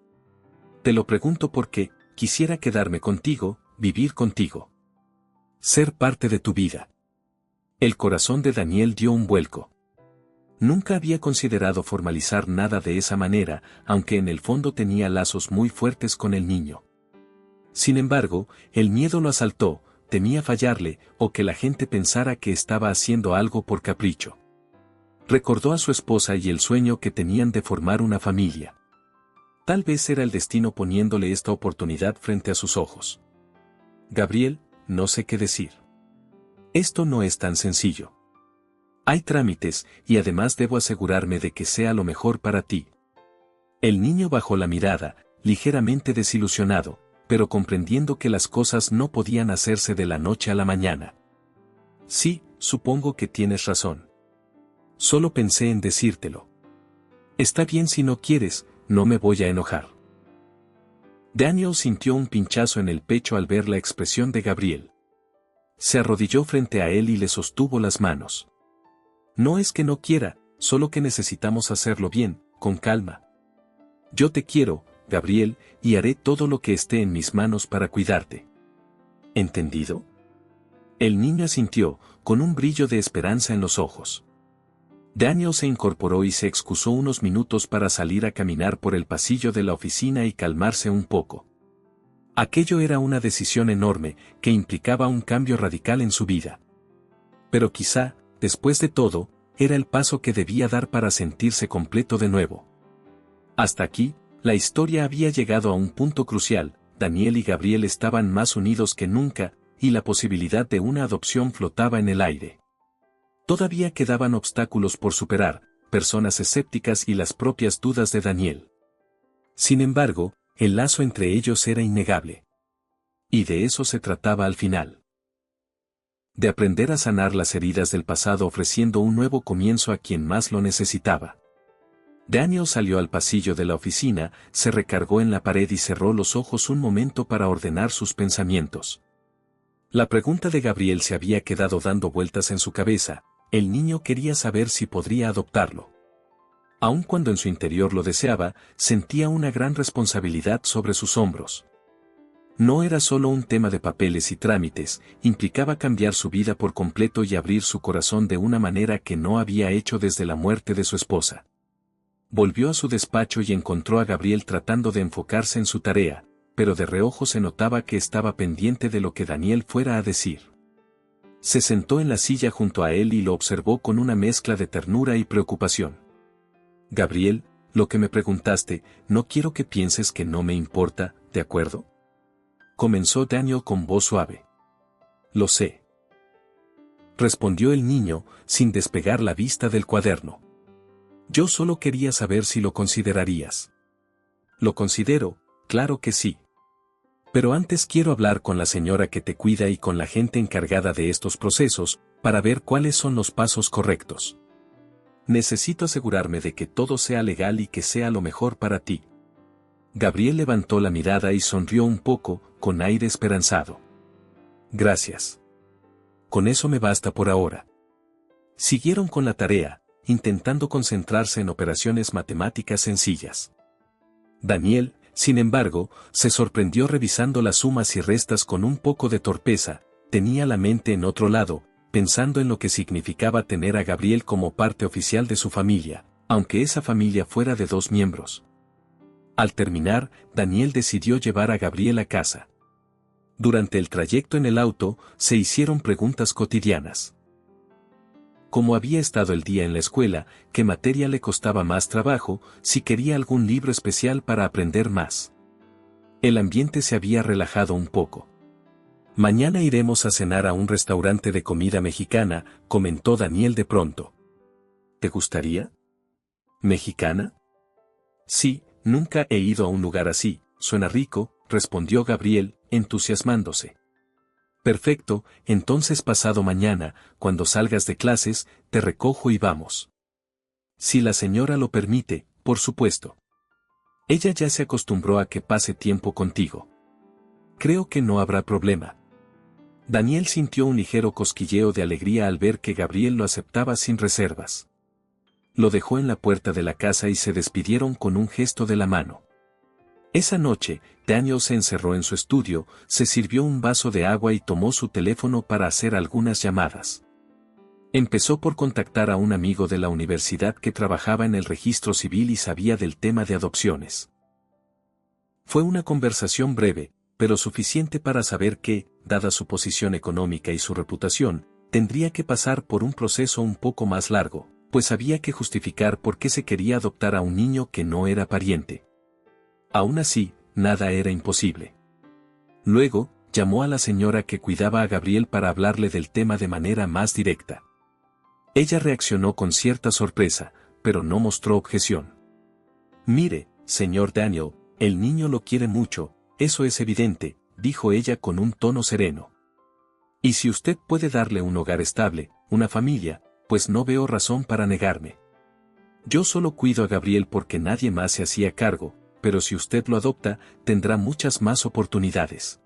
Te lo pregunto porque quisiera quedarme contigo, vivir contigo. Ser parte de tu vida. El corazón de Daniel dio un vuelco. Nunca había considerado formalizar nada de esa manera, aunque en el fondo tenía lazos muy fuertes con el niño. Sin embargo, el miedo lo asaltó, temía fallarle, o que la gente pensara que estaba haciendo algo por capricho. Recordó a su esposa y el sueño que tenían de formar una familia. Tal vez era el destino poniéndole esta oportunidad frente a sus ojos. Gabriel, no sé qué decir. Esto no es tan sencillo. Hay trámites, y además debo asegurarme de que sea lo mejor para ti. El niño bajó la mirada, ligeramente desilusionado, pero comprendiendo que las cosas no podían hacerse de la noche a la mañana. Sí, supongo que tienes razón. Solo pensé en decírtelo. Está bien si no quieres, no me voy a enojar. Daniel sintió un pinchazo en el pecho al ver la expresión de Gabriel. Se arrodilló frente a él y le sostuvo las manos. No es que no quiera, solo que necesitamos hacerlo bien, con calma. Yo te quiero, Gabriel, y haré todo lo que esté en mis manos para cuidarte. ¿Entendido? El niño asintió, con un brillo de esperanza en los ojos. Daniel se incorporó y se excusó unos minutos para salir a caminar por el pasillo de la oficina y calmarse un poco. Aquello era una decisión enorme, que implicaba un cambio radical en su vida. Pero quizá, después de todo, era el paso que debía dar para sentirse completo de nuevo. Hasta aquí, la historia había llegado a un punto crucial. Daniel y Gabriel estaban más unidos que nunca, y la posibilidad de una adopción flotaba en el aire. Todavía quedaban obstáculos por superar, personas escépticas y las propias dudas de Daniel. Sin embargo, el lazo entre ellos era innegable. Y de eso se trataba al final. De aprender a sanar las heridas del pasado ofreciendo un nuevo comienzo a quien más lo necesitaba. Daniel salió al pasillo de la oficina, se recargó en la pared y cerró los ojos un momento para ordenar sus pensamientos. La pregunta de Gabriel se había quedado dando vueltas en su cabeza. El niño quería saber si podría adoptarlo. Aun cuando en su interior lo deseaba, sentía una gran responsabilidad sobre sus hombros. No era solo un tema de papeles y trámites, implicaba cambiar su vida por completo y abrir su corazón de una manera que no había hecho desde la muerte de su esposa. Volvió a su despacho y encontró a Gabriel tratando de enfocarse en su tarea, pero de reojo se notaba que estaba pendiente de lo que Daniel fuera a decir. Se sentó en la silla junto a él y lo observó con una mezcla de ternura y preocupación. Gabriel, lo que me preguntaste, no quiero que pienses que no me importa, ¿de acuerdo? Comenzó Daniel con voz suave. Lo sé. Respondió el niño, sin despegar la vista del cuaderno. Yo solo quería saber si lo considerarías. Lo considero, claro que sí. Pero antes quiero hablar con la señora que te cuida y con la gente encargada de estos procesos, para ver cuáles son los pasos correctos. Necesito asegurarme de que todo sea legal y que sea lo mejor para ti. Gabriel levantó la mirada y sonrió un poco, con aire esperanzado. Gracias. Con eso me basta por ahora. Siguieron con la tarea, intentando concentrarse en operaciones matemáticas sencillas. Daniel, sin embargo, se sorprendió revisando las sumas y restas con un poco de torpeza. Tenía la mente en otro lado, pensando en lo que significaba tener a Gabriel como parte oficial de su familia, aunque esa familia fuera de 2 miembros. Al terminar, Daniel decidió llevar a Gabriel a casa. Durante el trayecto en el auto, se hicieron preguntas cotidianas. Cómo había estado el día en la escuela, qué materia le costaba más trabajo, si quería algún libro especial para aprender más. El ambiente se había relajado un poco. Mañana iremos a cenar a un restaurante de comida mexicana, comentó Daniel de pronto. ¿Te gustaría? ¿Mexicana? Sí, nunca he ido a un lugar así, suena rico, respondió Gabriel, entusiasmándose. Perfecto, entonces pasado mañana, cuando salgas de clases, te recojo y vamos. Si la señora lo permite, por supuesto. Ella ya se acostumbró a que pase tiempo contigo. Creo que no habrá problema. Daniel sintió un ligero cosquilleo de alegría al ver que Gabriel lo aceptaba sin reservas. Lo dejó en la puerta de la casa y se despidieron con un gesto de la mano. Esa noche, Daniel se encerró en su estudio, se sirvió un vaso de agua y tomó su teléfono para hacer algunas llamadas. Empezó por contactar a un amigo de la universidad que trabajaba en el registro civil y sabía del tema de adopciones. Fue una conversación breve, pero suficiente para saber que, dada su posición económica y su reputación, tendría que pasar por un proceso un poco más largo, pues había que justificar por qué se quería adoptar a un niño que no era pariente. Aún así, nada era imposible. Luego, llamó a la señora que cuidaba a Gabriel para hablarle del tema de manera más directa. Ella reaccionó con cierta sorpresa, pero no mostró objeción. Mire, señor Daniel, el niño lo quiere mucho, eso es evidente, dijo ella con un tono sereno. Y si usted puede darle un hogar estable, una familia, pues no veo razón para negarme. Yo solo cuido a Gabriel porque nadie más se hacía cargo, pero si usted lo adopta, tendrá muchas más oportunidades.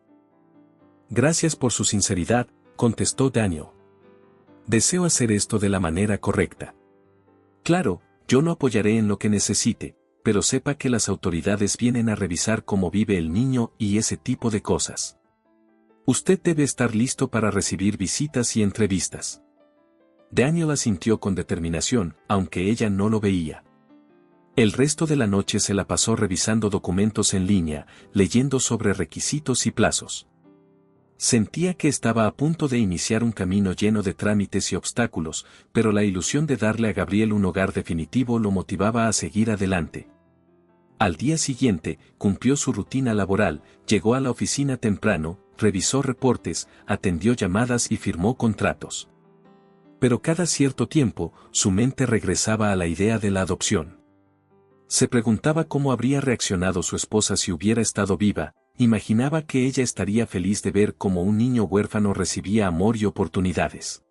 Gracias por su sinceridad, contestó Daniel. Deseo hacer esto de la manera correcta. Claro, yo lo apoyaré en lo que necesite, pero sepa que las autoridades vienen a revisar cómo vive el niño y ese tipo de cosas. Usted debe estar listo para recibir visitas y entrevistas. Daniel asintió con determinación, aunque ella no lo veía. El resto de la noche se la pasó revisando documentos en línea, leyendo sobre requisitos y plazos. Sentía que estaba a punto de iniciar un camino lleno de trámites y obstáculos, pero la ilusión de darle a Gabriel un hogar definitivo lo motivaba a seguir adelante. Al día siguiente, cumplió su rutina laboral, llegó a la oficina temprano, revisó reportes, atendió llamadas y firmó contratos. Pero cada cierto tiempo, su mente regresaba a la idea de la adopción. Se preguntaba cómo habría reaccionado su esposa si hubiera estado viva, imaginaba que ella estaría feliz de ver cómo un niño huérfano recibía amor y oportunidades.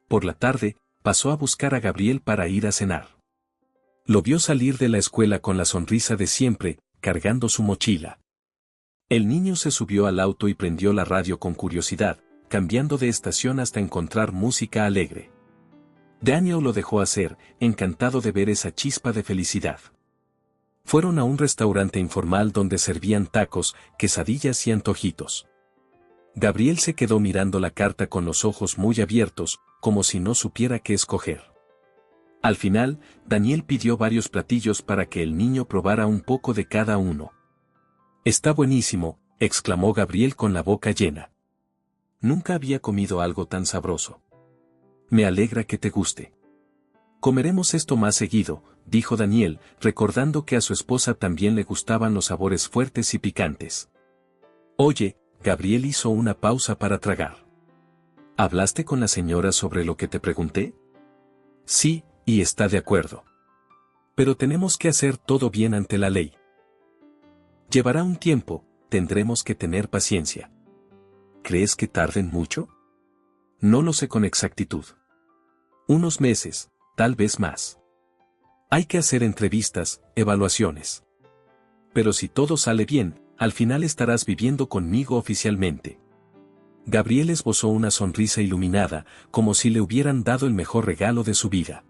Por la tarde, pasó a buscar a Gabriel para ir a cenar. Lo vio salir de la escuela con la sonrisa de siempre, cargando su mochila. El niño se subió al auto y prendió la radio con curiosidad, cambiando de estación hasta encontrar música alegre. Daniel lo dejó hacer, encantado de ver esa chispa de felicidad. Fueron a un restaurante informal donde servían tacos, quesadillas y antojitos. Gabriel se quedó mirando la carta con los ojos muy abiertos, como si no supiera qué escoger. Al final, Daniel pidió varios platillos para que el niño probara un poco de cada uno. «Está buenísimo», exclamó Gabriel con la boca llena. Nunca había comido algo tan sabroso. Me alegra que te guste. Comeremos esto más seguido, dijo Daniel, recordando que a su esposa también le gustaban los sabores fuertes y picantes. Oye, Gabriel hizo una pausa para tragar. ¿Hablaste con la señora sobre lo que te pregunté? Sí, y está de acuerdo. Pero tenemos que hacer todo bien ante la ley. Llevará un tiempo, tendremos que tener paciencia. ¿Crees que tarden mucho? No lo sé con exactitud. Unos meses, tal vez más. Hay que hacer entrevistas, evaluaciones. Pero si todo sale bien, al final estarás viviendo conmigo oficialmente. Gabriel esbozó una sonrisa iluminada, como si le hubieran dado el mejor regalo de su vida.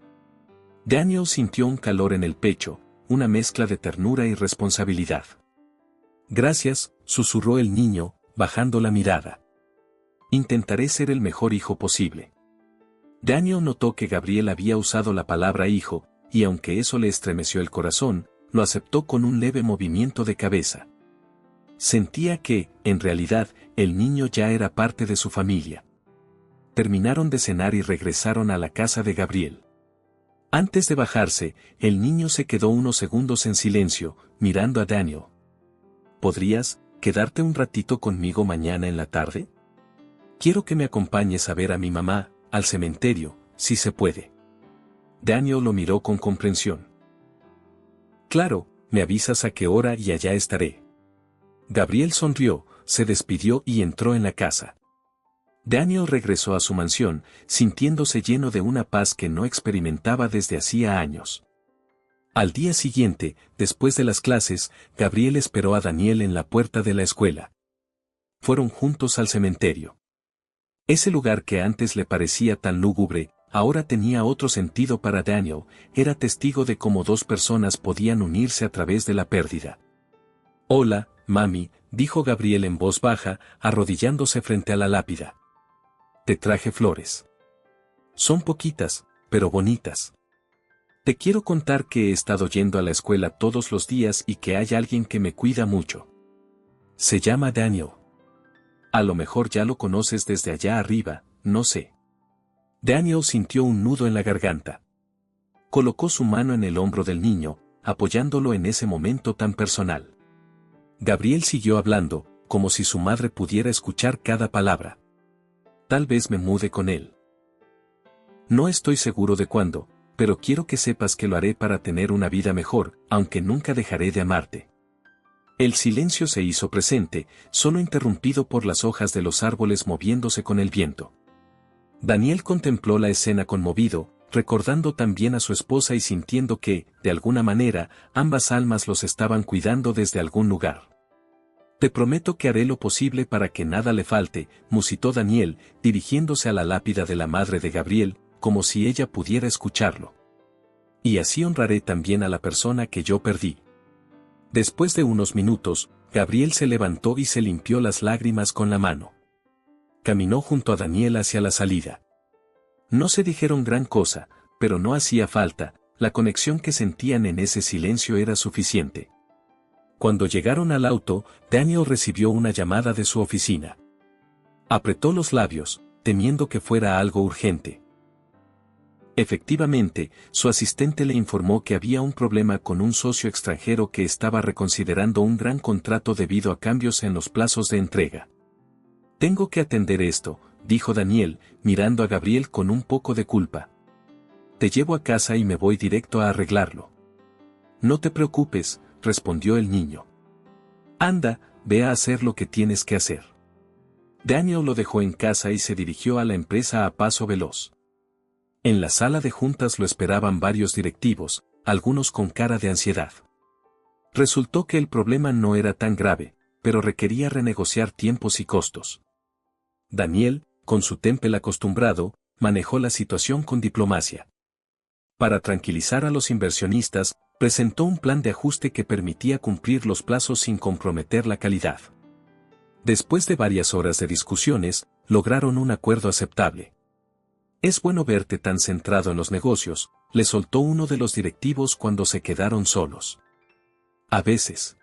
Daniel sintió un calor en el pecho, una mezcla de ternura y responsabilidad. Gracias, susurró el niño, bajando la mirada. Intentaré ser el mejor hijo posible. Daniel notó que Gabriel había usado la palabra hijo, y aunque eso le estremeció el corazón, lo aceptó con un leve movimiento de cabeza. Sentía que, en realidad, el niño ya era parte de su familia. Terminaron de cenar y regresaron a la casa de Gabriel. Antes de bajarse, el niño se quedó unos segundos en silencio, mirando a Daniel. ¿Podrías quedarte un ratito conmigo mañana en la tarde? Quiero que me acompañes a ver a mi mamá, al cementerio, si se puede. Daniel lo miró con comprensión. Claro, me avisas a qué hora y allá estaré. Gabriel sonrió, se despidió y entró en la casa. Daniel regresó a su mansión, sintiéndose lleno de una paz que no experimentaba desde hacía años. Al día siguiente, después de las clases, Gabriel esperó a Daniel en la puerta de la escuela. Fueron juntos al cementerio. Ese lugar que antes le parecía tan lúgubre, ahora tenía otro sentido para Daniel, era testigo de cómo dos personas podían unirse a través de la pérdida. Hola, mami, dijo Gabriel en voz baja, arrodillándose frente a la lápida. Te traje flores. Son poquitas, pero bonitas. Te quiero contar que he estado yendo a la escuela todos los días y que hay alguien que me cuida mucho. Se llama Daniel. A lo mejor ya lo conoces desde allá arriba, no sé. Daniel sintió un nudo en la garganta. Colocó su mano en el hombro del niño, apoyándolo en ese momento tan personal. Gabriel siguió hablando, como si su madre pudiera escuchar cada palabra. Tal vez me mude con él. No estoy seguro de cuándo, pero quiero que sepas que lo haré para tener una vida mejor, aunque nunca dejaré de amarte. El silencio se hizo presente, solo interrumpido por las hojas de los árboles moviéndose con el viento. Daniel contempló la escena conmovido, recordando también a su esposa y sintiendo que, de alguna manera, ambas almas los estaban cuidando desde algún lugar. Te prometo que haré lo posible para que nada le falte, musitó Daniel, dirigiéndose a la lápida de la madre de Gabriel, como si ella pudiera escucharlo. Y así honraré también a la persona que yo perdí. Después de unos minutos, Gabriel se levantó y se limpió las lágrimas con la mano. Caminó junto a Daniel hacia la salida. No se dijeron gran cosa, pero no hacía falta, la conexión que sentían en ese silencio era suficiente. Cuando llegaron al auto, Daniel recibió una llamada de su oficina. Apretó los labios, temiendo que fuera algo urgente. Efectivamente, su asistente le informó que había un problema con un socio extranjero que estaba reconsiderando un gran contrato debido a cambios en los plazos de entrega. Tengo que atender esto, dijo Daniel, mirando a Gabriel con un poco de culpa. Te llevo a casa y me voy directo a arreglarlo. No te preocupes, respondió el niño. Anda, ve a hacer lo que tienes que hacer. Daniel lo dejó en casa y se dirigió a la empresa a paso veloz. En la sala de juntas lo esperaban varios directivos, algunos con cara de ansiedad. Resultó que el problema no era tan grave, pero requería renegociar tiempos y costos. Daniel, con su temple acostumbrado, manejó la situación con diplomacia. Para tranquilizar a los inversionistas, presentó un plan de ajuste que permitía cumplir los plazos sin comprometer la calidad. Después de varias horas de discusiones, lograron un acuerdo aceptable. Es bueno verte tan centrado en los negocios, le soltó uno de los directivos cuando se quedaron solos. A veces,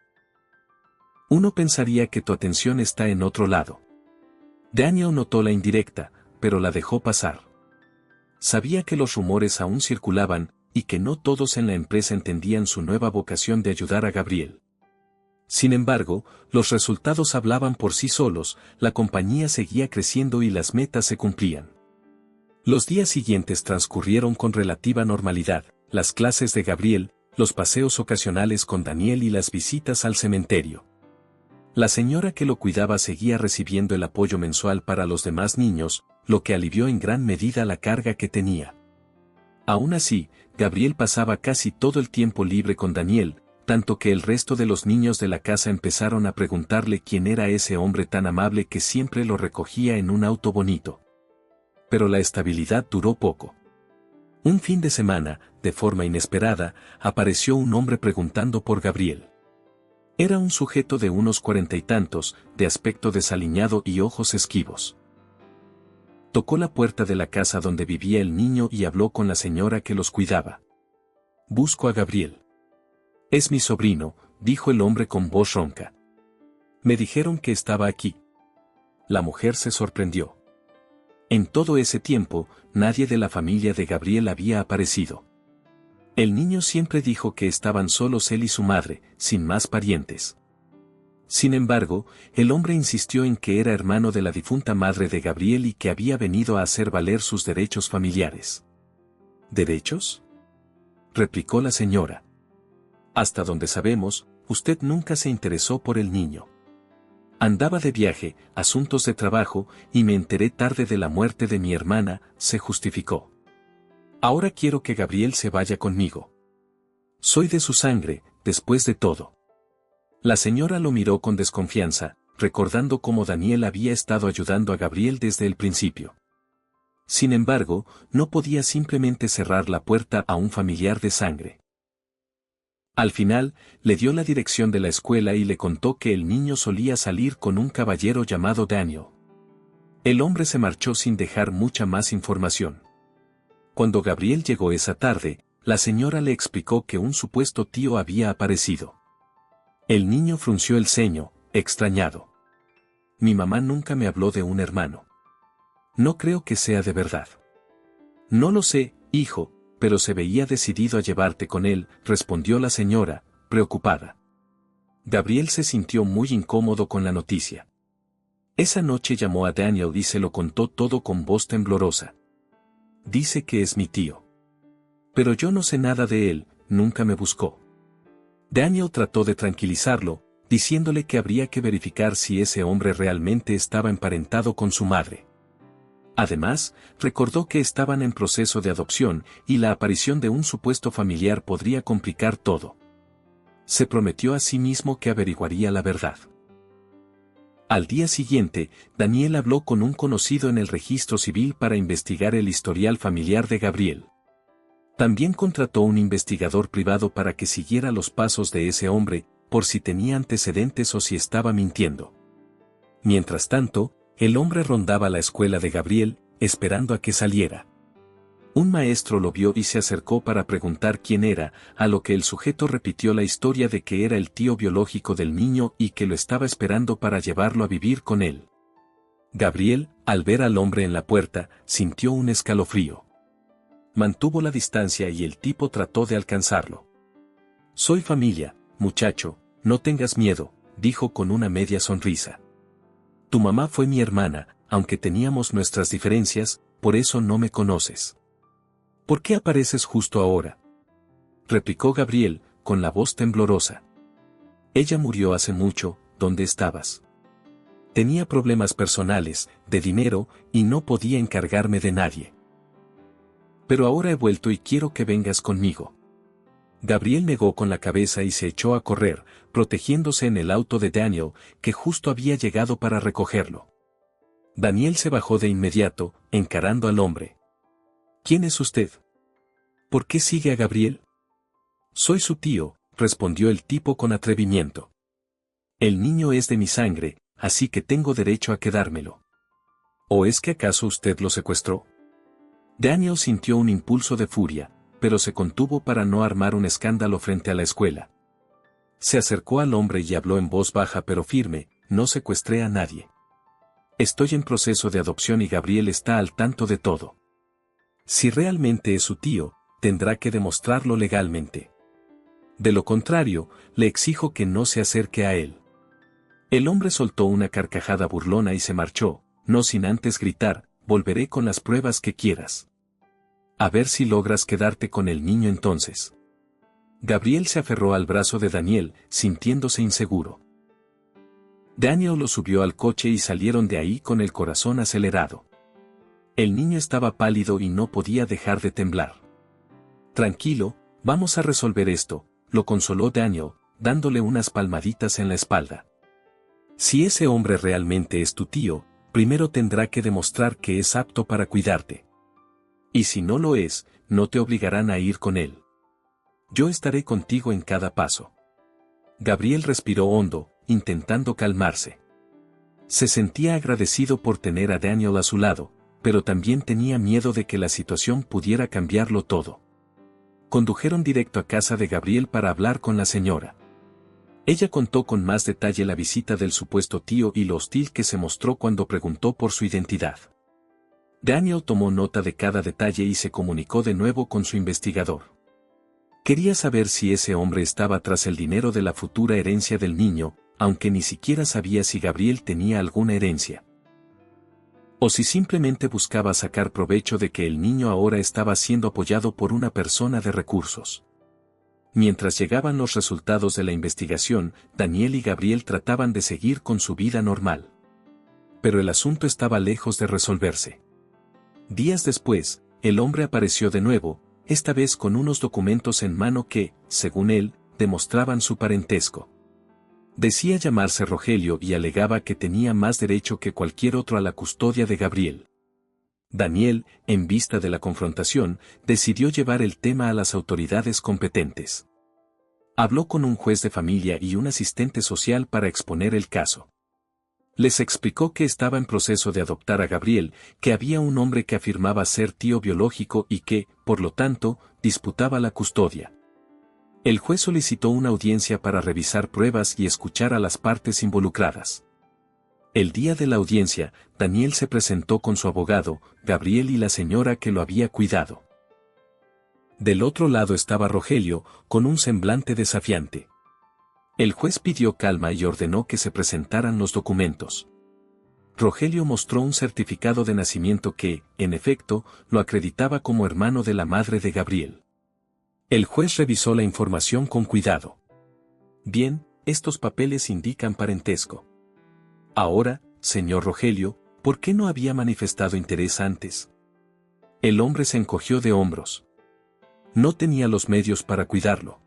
uno pensaría que tu atención está en otro lado. Daniel notó la indirecta, pero la dejó pasar. Sabía que los rumores aún circulaban, y que no todos en la empresa entendían su nueva vocación de ayudar a Gabriel. Sin embargo, los resultados hablaban por sí solos, la compañía seguía creciendo y las metas se cumplían. Los días siguientes transcurrieron con relativa normalidad, las clases de Gabriel, los paseos ocasionales con Daniel y las visitas al cementerio. La señora que lo cuidaba seguía recibiendo el apoyo mensual para los demás niños, lo que alivió en gran medida la carga que tenía. Aún así, Gabriel pasaba casi todo el tiempo libre con Daniel, tanto que el resto de los niños de la casa empezaron a preguntarle quién era ese hombre tan amable que siempre lo recogía en un auto bonito. Pero la estabilidad duró poco. Un fin de semana, de forma inesperada, apareció un hombre preguntando por Gabriel. Era un sujeto de unos 40 y tantos, de aspecto desaliñado y ojos esquivos. Tocó la puerta de la casa donde vivía el niño y habló con la señora que los cuidaba. Busco a Gabriel. Es mi sobrino, dijo el hombre con voz ronca. Me dijeron que estaba aquí. La mujer se sorprendió. En todo ese tiempo, nadie de la familia de Gabriel había aparecido. El niño siempre dijo que estaban solos él y su madre, sin más parientes. Sin embargo, el hombre insistió en que era hermano de la difunta madre de Gabriel y que había venido a hacer valer sus derechos familiares. ¿Derechos?, replicó la señora. Hasta donde sabemos, usted nunca se interesó por el niño. Andaba de viaje, asuntos de trabajo, y me enteré tarde de la muerte de mi hermana, se justificó. Ahora quiero que Gabriel se vaya conmigo. Soy de su sangre, después de todo. La señora lo miró con desconfianza, recordando cómo Daniel había estado ayudando a Gabriel desde el principio. Sin embargo, no podía simplemente cerrar la puerta a un familiar de sangre. Al final, le dio la dirección de la escuela y le contó que el niño solía salir con un caballero llamado Daniel. El hombre se marchó sin dejar mucha más información. Cuando Gabriel llegó esa tarde, la señora le explicó que un supuesto tío había aparecido. El niño frunció el ceño, extrañado. Mi mamá nunca me habló de un hermano. No creo que sea de verdad. No lo sé, hijo, pero se veía decidido a llevarte con él, respondió la señora, preocupada. Gabriel se sintió muy incómodo con la noticia. Esa noche llamó a Daniel y se lo contó todo con voz temblorosa. Dice que es mi tío. Pero yo no sé nada de él, nunca me buscó. Daniel trató de tranquilizarlo, diciéndole que habría que verificar si ese hombre realmente estaba emparentado con su madre. Además, recordó que estaban en proceso de adopción y la aparición de un supuesto familiar podría complicar todo. Se prometió a sí mismo que averiguaría la verdad. Al día siguiente, Daniel habló con un conocido en el registro civil para investigar el historial familiar de Gabriel. También contrató un investigador privado para que siguiera los pasos de ese hombre, por si tenía antecedentes o si estaba mintiendo. Mientras tanto, el hombre rondaba la escuela de Gabriel, esperando a que saliera. Un maestro lo vio y se acercó para preguntar quién era, a lo que el sujeto repitió la historia de que era el tío biológico del niño y que lo estaba esperando para llevarlo a vivir con él. Gabriel, al ver al hombre en la puerta, sintió un escalofrío. Mantuvo la distancia y el tipo trató de alcanzarlo. «Soy familia, muchacho, no tengas miedo», dijo con una media sonrisa. «Tu mamá fue mi hermana, aunque teníamos nuestras diferencias, por eso no me conoces». «¿Por qué apareces justo ahora?», replicó Gabriel, con la voz temblorosa. «Ella murió hace mucho, ¿dónde estabas?». «Tenía problemas personales, de dinero, y no podía encargarme de nadie. Pero ahora he vuelto y quiero que vengas conmigo». Gabriel negó con la cabeza y se echó a correr, protegiéndose en el auto de Daniel, que justo había llegado para recogerlo. Daniel se bajó de inmediato, encarando al hombre. «¿Quién es usted? ¿Por qué sigue a Gabriel?». «Soy su tío», respondió el tipo con atrevimiento. «El niño es de mi sangre, así que tengo derecho a quedármelo». «¿O es que acaso usted lo secuestró?». Daniel sintió un impulso de furia, pero se contuvo para no armar un escándalo frente a la escuela. Se acercó al hombre y habló en voz baja pero firme: «No secuestré a nadie. Estoy en proceso de adopción y Gabriel está al tanto de todo. Si realmente es su tío, tendrá que demostrarlo legalmente. De lo contrario, le exijo que no se acerque a él». El hombre soltó una carcajada burlona y se marchó, no sin antes gritar: «Volveré con las pruebas que quieras. A ver si logras quedarte con el niño entonces». Gabriel se aferró al brazo de Daniel, sintiéndose inseguro. Daniel lo subió al coche y salieron de ahí con el corazón acelerado. El niño estaba pálido y no podía dejar de temblar. «Tranquilo, vamos a resolver esto», lo consoló Daniel, dándole unas palmaditas en la espalda. «Si ese hombre realmente es tu tío, primero tendrá que demostrar que es apto para cuidarte. Y si no lo es, no te obligarán a ir con él. Yo estaré contigo en cada paso». Gabriel respiró hondo, intentando calmarse. Se sentía agradecido por tener a Daniel a su lado, pero también tenía miedo de que la situación pudiera cambiarlo todo. Condujeron directo a casa de Gabriel para hablar con la señora. Ella contó con más detalle la visita del supuesto tío y lo hostil que se mostró cuando preguntó por su identidad. Daniel tomó nota de cada detalle y se comunicó de nuevo con su investigador. Quería saber si ese hombre estaba tras el dinero de la futura herencia del niño, aunque ni siquiera sabía si Gabriel tenía alguna herencia. O si simplemente buscaba sacar provecho de que el niño ahora estaba siendo apoyado por una persona de recursos. Mientras llegaban los resultados de la investigación, Daniel y Gabriel trataban de seguir con su vida normal. Pero el asunto estaba lejos de resolverse. Días después, el hombre apareció de nuevo, esta vez con unos documentos en mano que, según él, demostraban su parentesco. Decía llamarse Rogelio y alegaba que tenía más derecho que cualquier otro a la custodia de Gabriel. Daniel, en vista de la confrontación, decidió llevar el tema a las autoridades competentes. Habló con un juez de familia y un asistente social para exponer el caso. Les explicó que estaba en proceso de adoptar a Gabriel, que había un hombre que afirmaba ser tío biológico y que, por lo tanto, disputaba la custodia. El juez solicitó una audiencia para revisar pruebas y escuchar a las partes involucradas. El día de la audiencia, Daniel se presentó con su abogado, Gabriel y la señora que lo había cuidado. Del otro lado estaba Rogelio, con un semblante desafiante. El juez pidió calma y ordenó que se presentaran los documentos. Rogelio mostró un certificado de nacimiento que, en efecto, lo acreditaba como hermano de la madre de Gabriel. El juez revisó la información con cuidado. «Bien, estos papeles indican parentesco. Ahora, señor Rogelio, ¿por qué no había manifestado interés antes? El hombre se encogió de hombros. No tenía los medios para cuidarlo.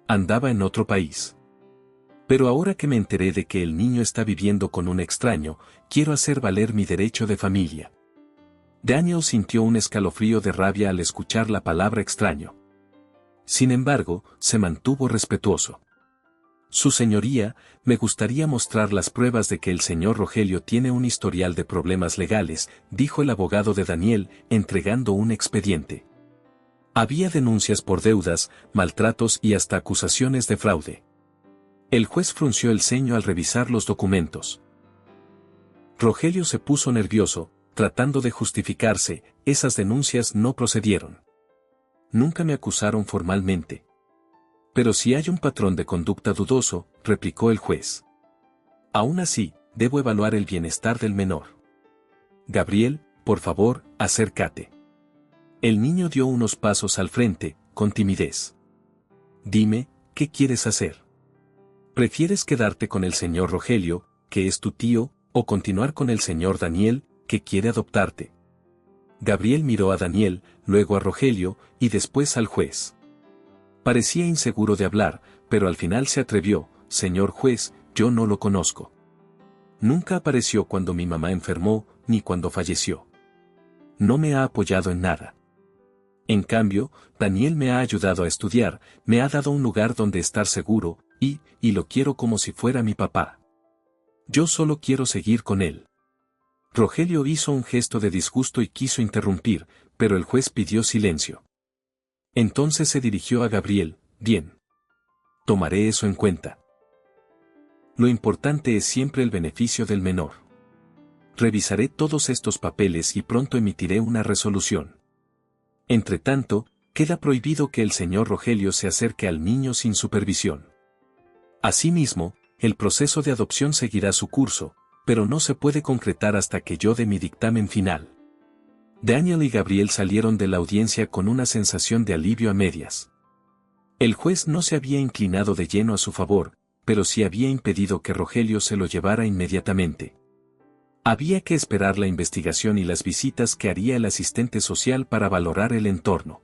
Andaba en otro país. Pero ahora que me enteré de que el niño está viviendo con un extraño, quiero hacer valer mi derecho de familia. Daniel sintió un escalofrío de rabia al escuchar la palabra extraño. Sin embargo, se mantuvo respetuoso. Su señoría, me gustaría mostrar las pruebas de que el señor Rogelio tiene un historial de problemas legales, dijo el abogado de Daniel, entregando un expediente. Había denuncias por deudas, maltratos y hasta acusaciones de fraude. El juez frunció el ceño al revisar los documentos. Rogelio se puso nervioso, tratando de justificarse, esas denuncias no procedieron. Nunca me acusaron formalmente. Pero si hay un patrón de conducta dudoso, replicó el juez. Aún así, debo evaluar el bienestar del menor. Gabriel, por favor, acércate. El niño dio unos pasos al frente, con timidez. Dime, ¿qué quieres hacer? ¿Prefieres quedarte con el señor Rogelio, que es tu tío, o continuar con el señor Daniel, que quiere adoptarte? Gabriel miró a Daniel, luego a Rogelio, y después al juez. Parecía inseguro de hablar, pero al final se atrevió, señor juez, yo no lo conozco. Nunca apareció cuando mi mamá enfermó, ni cuando falleció. No me ha apoyado en nada. En cambio, Daniel me ha ayudado a estudiar, me ha dado un lugar donde estar seguro, y lo quiero como si fuera mi papá. Yo solo quiero seguir con él. Rogelio hizo un gesto de disgusto y quiso interrumpir, pero el juez pidió silencio. Entonces se dirigió a Gabriel, bien. Tomaré eso en cuenta. Lo importante es siempre el beneficio del menor. Revisaré todos estos papeles y pronto emitiré una resolución. Entretanto, queda prohibido que el señor Rogelio se acerque al niño sin supervisión. Asimismo, el proceso de adopción seguirá su curso, pero no se puede concretar hasta que yo dé mi dictamen final. Daniel y Gabriel salieron de la audiencia con una sensación de alivio a medias. El juez no se había inclinado de lleno a su favor, pero sí había impedido que Rogelio se lo llevara inmediatamente. Había que esperar la investigación y las visitas que haría el asistente social para valorar el entorno.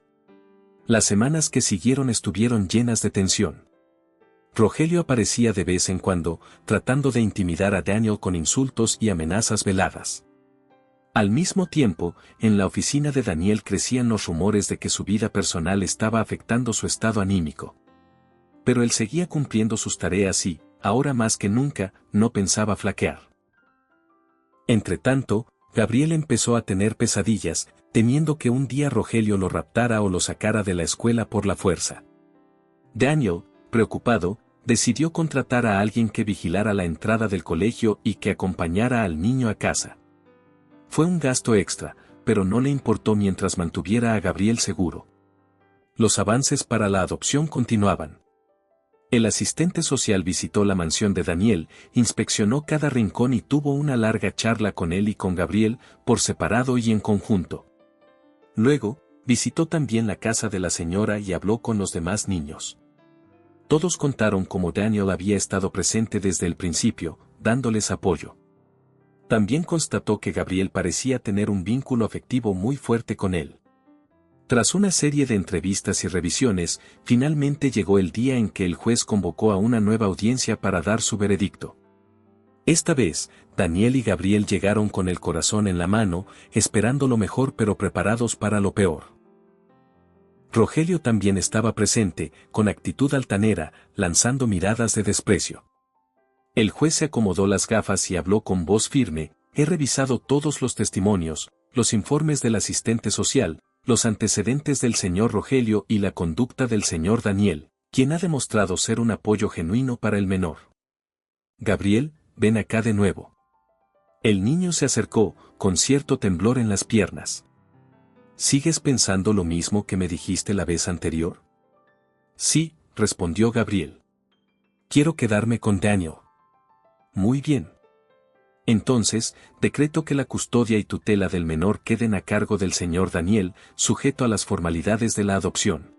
Las semanas que siguieron estuvieron llenas de tensión. Rogelio aparecía de vez en cuando, tratando de intimidar a Daniel con insultos y amenazas veladas. Al mismo tiempo, en la oficina de Daniel crecían los rumores de que su vida personal estaba afectando su estado anímico. Pero él seguía cumpliendo sus tareas y, ahora más que nunca, no pensaba flaquear. Entretanto, Gabriel empezó a tener pesadillas, temiendo que un día Rogelio lo raptara o lo sacara de la escuela por la fuerza. Daniel, preocupado, decidió contratar a alguien que vigilara la entrada del colegio y que acompañara al niño a casa. Fue un gasto extra, pero no le importó mientras mantuviera a Gabriel seguro. Los avances para la adopción continuaban. El asistente social visitó la mansión de Daniel, inspeccionó cada rincón y tuvo una larga charla con él y con Gabriel, por separado y en conjunto. Luego, visitó también la casa de la señora y habló con los demás niños. Todos contaron cómo Daniel había estado presente desde el principio, dándoles apoyo. También constató que Gabriel parecía tener un vínculo afectivo muy fuerte con él. Tras una serie de entrevistas y revisiones, finalmente llegó el día en que el juez convocó a una nueva audiencia para dar su veredicto. Esta vez, Daniel y Gabriel llegaron con el corazón en la mano, esperando lo mejor pero preparados para lo peor. Rogelio también estaba presente, con actitud altanera, lanzando miradas de desprecio. El juez se acomodó las gafas y habló con voz firme: he revisado todos los testimonios, los informes del asistente social, los antecedentes del señor Rogelio y la conducta del señor Daniel, quien ha demostrado ser un apoyo genuino para el menor. Gabriel, ven acá de nuevo. El niño se acercó, con cierto temblor en las piernas. ¿Sigues pensando lo mismo que me dijiste la vez anterior? Sí, respondió Gabriel. Quiero quedarme con Daniel. Muy bien. Entonces, decreto que la custodia y tutela del menor queden a cargo del señor Daniel, sujeto a las formalidades de la adopción.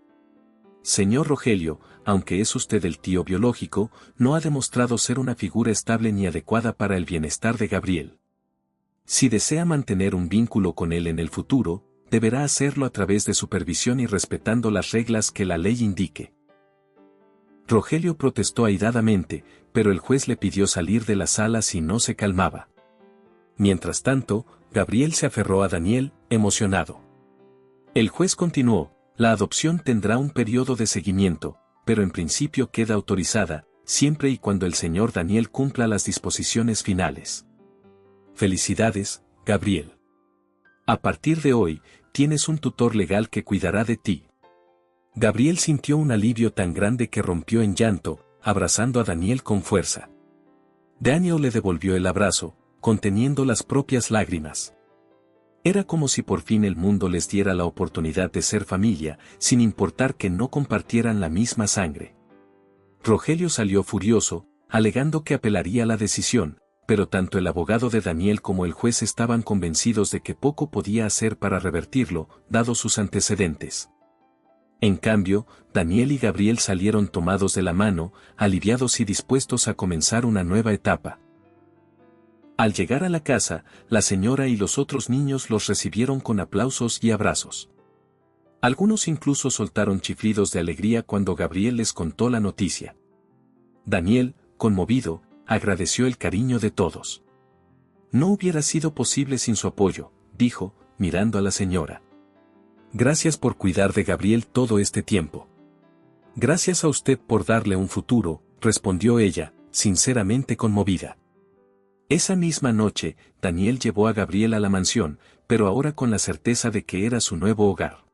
Señor Rogelio, aunque es usted el tío biológico, no ha demostrado ser una figura estable ni adecuada para el bienestar de Gabriel. Si desea mantener un vínculo con él en el futuro, deberá hacerlo a través de supervisión y respetando las reglas que la ley indique. Rogelio protestó airadamente, pero el juez le pidió salir de la sala si no se calmaba. Mientras tanto, Gabriel se aferró a Daniel, emocionado. El juez continuó: la adopción tendrá un periodo de seguimiento, pero en principio queda autorizada, siempre y cuando el señor Daniel cumpla las disposiciones finales. Felicidades, Gabriel. A partir de hoy, tienes un tutor legal que cuidará de ti. Gabriel sintió un alivio tan grande que rompió en llanto, abrazando a Daniel con fuerza. Daniel le devolvió el abrazo, conteniendo las propias lágrimas. Era como si por fin el mundo les diera la oportunidad de ser familia, sin importar que no compartieran la misma sangre. Rogelio salió furioso, alegando que apelaría la decisión, pero tanto el abogado de Daniel como el juez estaban convencidos de que poco podía hacer para revertirlo, dados sus antecedentes. En cambio, Daniel y Gabriel salieron tomados de la mano, aliviados y dispuestos a comenzar una nueva etapa. Al llegar a la casa, la señora y los otros niños los recibieron con aplausos y abrazos. Algunos incluso soltaron chiflidos de alegría cuando Gabriel les contó la noticia. Daniel, conmovido, agradeció el cariño de todos. No hubiera sido posible sin su apoyo, dijo, mirando a la señora. Gracias por cuidar de Gabriel todo este tiempo. Gracias a usted por darle un futuro, respondió ella, sinceramente conmovida. Esa misma noche, Daniel llevó a Gabriel a la mansión, pero ahora con la certeza de que era su nuevo hogar.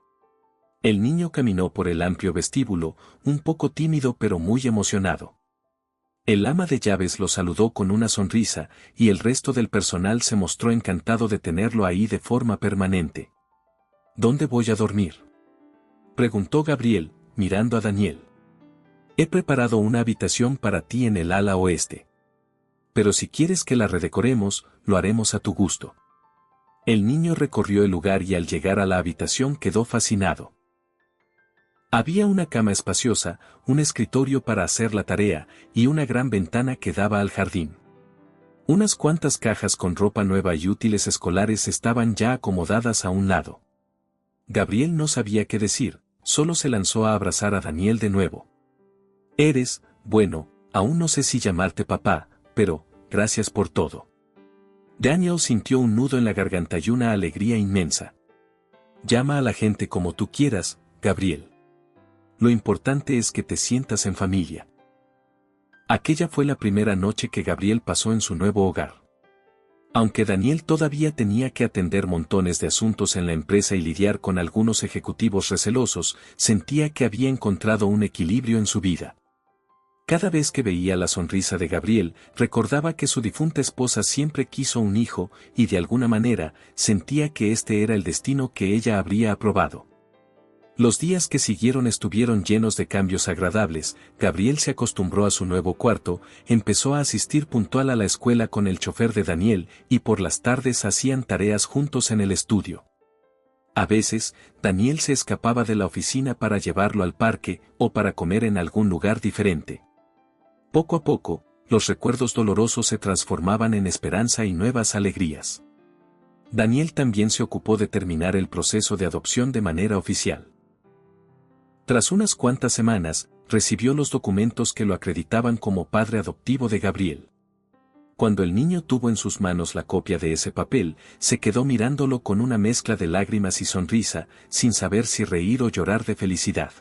El niño caminó por el amplio vestíbulo, un poco tímido pero muy emocionado. El ama de llaves lo saludó con una sonrisa, y el resto del personal se mostró encantado de tenerlo ahí de forma permanente. ¿Dónde voy a dormir?, preguntó Gabriel, mirando a Daniel. He preparado una habitación para ti en el ala oeste. Pero si quieres que la redecoremos, lo haremos a tu gusto. El niño recorrió el lugar y al llegar a la habitación quedó fascinado. Había una cama espaciosa, un escritorio para hacer la tarea, y una gran ventana que daba al jardín. Unas cuantas cajas con ropa nueva y útiles escolares estaban ya acomodadas a un lado. Gabriel no sabía qué decir, solo se lanzó a abrazar a Daniel de nuevo. Bueno, aún no sé si llamarte papá, pero, gracias por todo. Daniel sintió un nudo en la garganta y una alegría inmensa. Llama a la gente como tú quieras, Gabriel. Lo importante es que te sientas en familia. Aquella fue la primera noche que Gabriel pasó en su nuevo hogar. Aunque Daniel todavía tenía que atender montones de asuntos en la empresa y lidiar con algunos ejecutivos recelosos, sentía que había encontrado un equilibrio en su vida. Cada vez que veía la sonrisa de Gabriel, recordaba que su difunta esposa siempre quiso un hijo, y de alguna manera, sentía que este era el destino que ella habría aprobado. Los días que siguieron estuvieron llenos de cambios agradables. Gabriel se acostumbró a su nuevo cuarto, empezó a asistir puntual a la escuela con el chofer de Daniel, y por las tardes hacían tareas juntos en el estudio. A veces, Daniel se escapaba de la oficina para llevarlo al parque, o para comer en algún lugar diferente. Poco a poco, los recuerdos dolorosos se transformaban en esperanza y nuevas alegrías. Daniel también se ocupó de terminar el proceso de adopción de manera oficial. Tras unas cuantas semanas, recibió los documentos que lo acreditaban como padre adoptivo de Gabriel. Cuando el niño tuvo en sus manos la copia de ese papel, se quedó mirándolo con una mezcla de lágrimas y sonrisa, sin saber si reír o llorar de felicidad.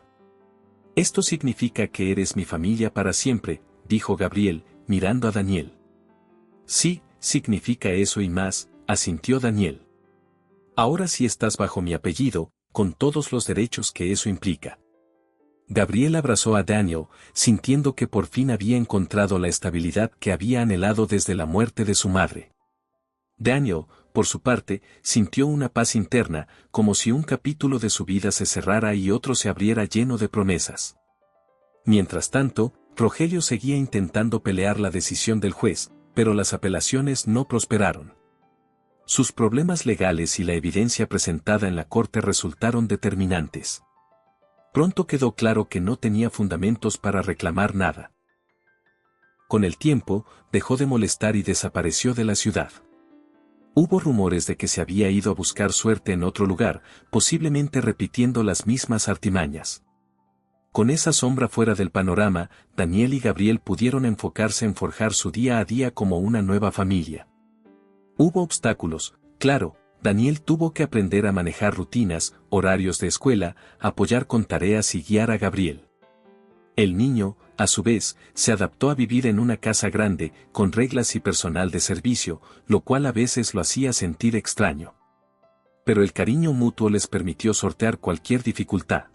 Esto significa que eres mi familia para siempre, dijo Gabriel, mirando a Daniel. Sí, significa eso y más, asintió Daniel. Ahora sí estás bajo mi apellido, con todos los derechos que eso implica. Gabriel abrazó a Daniel, sintiendo que por fin había encontrado la estabilidad que había anhelado desde la muerte de su madre. Daniel, por su parte, sintió una paz interna, como si un capítulo de su vida se cerrara y otro se abriera lleno de promesas. Mientras tanto, Rogelio seguía intentando pelear la decisión del juez, pero las apelaciones no prosperaron. Sus problemas legales y la evidencia presentada en la corte resultaron determinantes. Pronto quedó claro que no tenía fundamentos para reclamar nada. Con el tiempo, dejó de molestar y desapareció de la ciudad. Hubo rumores de que se había ido a buscar suerte en otro lugar, posiblemente repitiendo las mismas artimañas. Con esa sombra fuera del panorama, Daniel y Gabriel pudieron enfocarse en forjar su día a día como una nueva familia. Hubo obstáculos, claro. Daniel tuvo que aprender a manejar rutinas, horarios de escuela, apoyar con tareas y guiar a Gabriel. El niño, a su vez, se adaptó a vivir en una casa grande, con reglas y personal de servicio, lo cual a veces lo hacía sentir extraño. Pero el cariño mutuo les permitió sortear cualquier dificultad.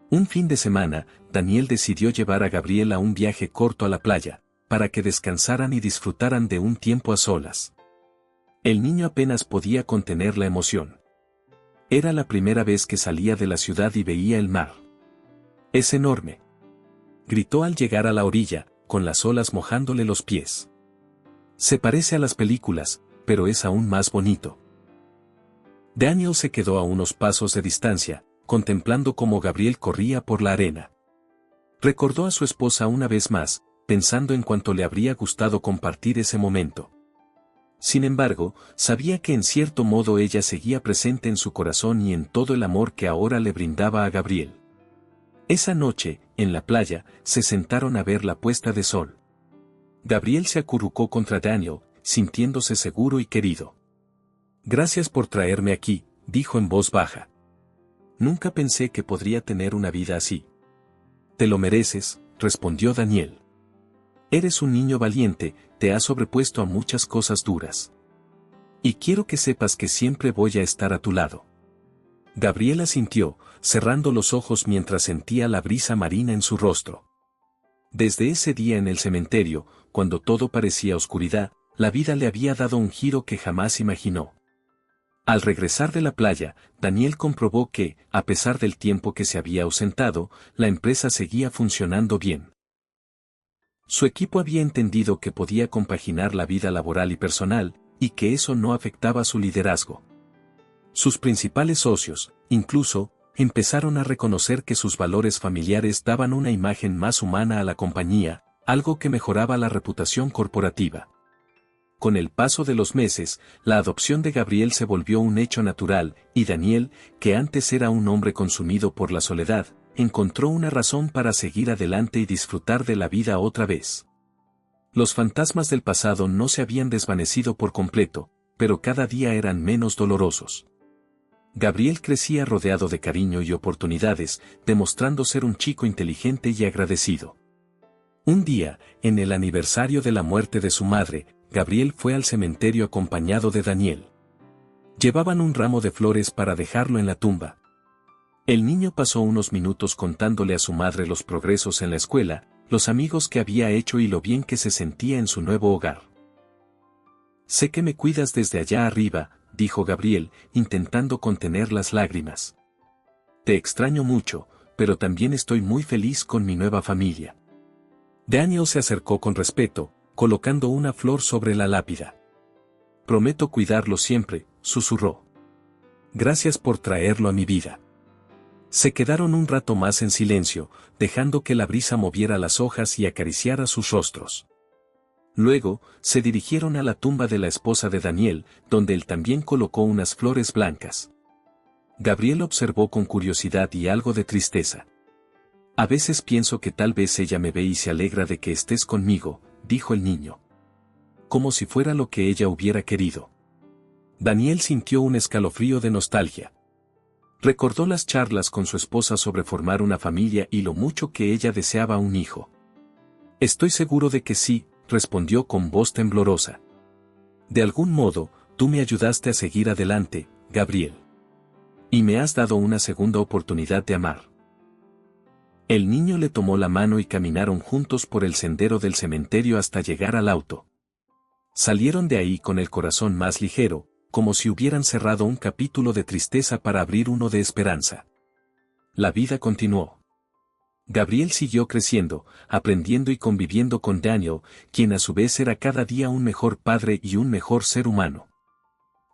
Un fin de semana, Daniel decidió llevar a Gabriel a un viaje corto a la playa, para que descansaran y disfrutaran de un tiempo a solas. El niño apenas podía contener la emoción. Era la primera vez que salía de la ciudad y veía el mar. «Es enorme», gritó al llegar a la orilla, con las olas mojándole los pies. «Se parece a las películas, pero es aún más bonito». Daniel se quedó a unos pasos de distancia, contemplando cómo Gabriel corría por la arena. Recordó a su esposa una vez más, pensando en cuánto le habría gustado compartir ese momento. Sin embargo, sabía que en cierto modo ella seguía presente en su corazón y en todo el amor que ahora le brindaba a Gabriel. Esa noche, en la playa, se sentaron a ver la puesta de sol. Gabriel se acurrucó contra Daniel, sintiéndose seguro y querido. «Gracias por traerme aquí», dijo en voz baja. «Nunca pensé que podría tener una vida así». «Te lo mereces», respondió Daniel. «Eres un niño valiente, te has sobrepuesto a muchas cosas duras. Y quiero que sepas que siempre voy a estar a tu lado». Gabriel asintió, cerrando los ojos mientras sentía la brisa marina en su rostro. Desde ese día en el cementerio, cuando todo parecía oscuridad, la vida le había dado un giro que jamás imaginó. Al regresar de la playa, Daniel comprobó que, a pesar del tiempo que se había ausentado, la empresa seguía funcionando bien. Su equipo había entendido que podía compaginar la vida laboral y personal, y que eso no afectaba su liderazgo. Sus principales socios, incluso, empezaron a reconocer que sus valores familiares daban una imagen más humana a la compañía, algo que mejoraba la reputación corporativa. Con el paso de los meses, la adopción de Gabriel se volvió un hecho natural, y Daniel, que antes era un hombre consumido por la soledad, encontró una razón para seguir adelante y disfrutar de la vida otra vez. Los fantasmas del pasado no se habían desvanecido por completo, pero cada día eran menos dolorosos. Gabriel crecía rodeado de cariño y oportunidades, demostrando ser un chico inteligente y agradecido. Un día, en el aniversario de la muerte de su madre, Gabriel fue al cementerio acompañado de Daniel. Llevaban un ramo de flores para dejarlo en la tumba. El niño pasó unos minutos contándole a su madre los progresos en la escuela, los amigos que había hecho y lo bien que se sentía en su nuevo hogar. «Sé que me cuidas desde allá arriba», dijo Gabriel, intentando contener las lágrimas. «Te extraño mucho, pero también estoy muy feliz con mi nueva familia». Daniel se acercó con respeto, colocando una flor sobre la lápida. «Prometo cuidarlo siempre», susurró. «Gracias por traerlo a mi vida». Se quedaron un rato más en silencio, dejando que la brisa moviera las hojas y acariciara sus rostros. Luego, se dirigieron a la tumba de la esposa de Daniel, donde él también colocó unas flores blancas. Gabriel observó con curiosidad y algo de tristeza. «A veces pienso que tal vez ella me ve y se alegra de que estés conmigo», dijo el niño. Como si fuera lo que ella hubiera querido. Daniel sintió un escalofrío de nostalgia. Recordó las charlas con su esposa sobre formar una familia y lo mucho que ella deseaba un hijo. «Estoy seguro de que sí», respondió con voz temblorosa. «De algún modo, tú me ayudaste a seguir adelante, Gabriel. Y me has dado una segunda oportunidad de amar». El niño le tomó la mano y caminaron juntos por el sendero del cementerio hasta llegar al auto. Salieron de ahí con el corazón más ligero, como si hubieran cerrado un capítulo de tristeza para abrir uno de esperanza. La vida continuó. Gabriel siguió creciendo, aprendiendo y conviviendo con Daniel, quien a su vez era cada día un mejor padre y un mejor ser humano.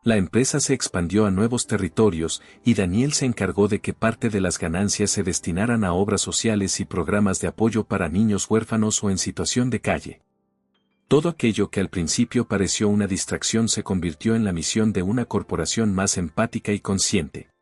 La empresa se expandió a nuevos territorios y Daniel se encargó de que parte de las ganancias se destinaran a obras sociales y programas de apoyo para niños huérfanos o en situación de calle. Todo aquello que al principio pareció una distracción se convirtió en la misión de una corporación más empática y consciente.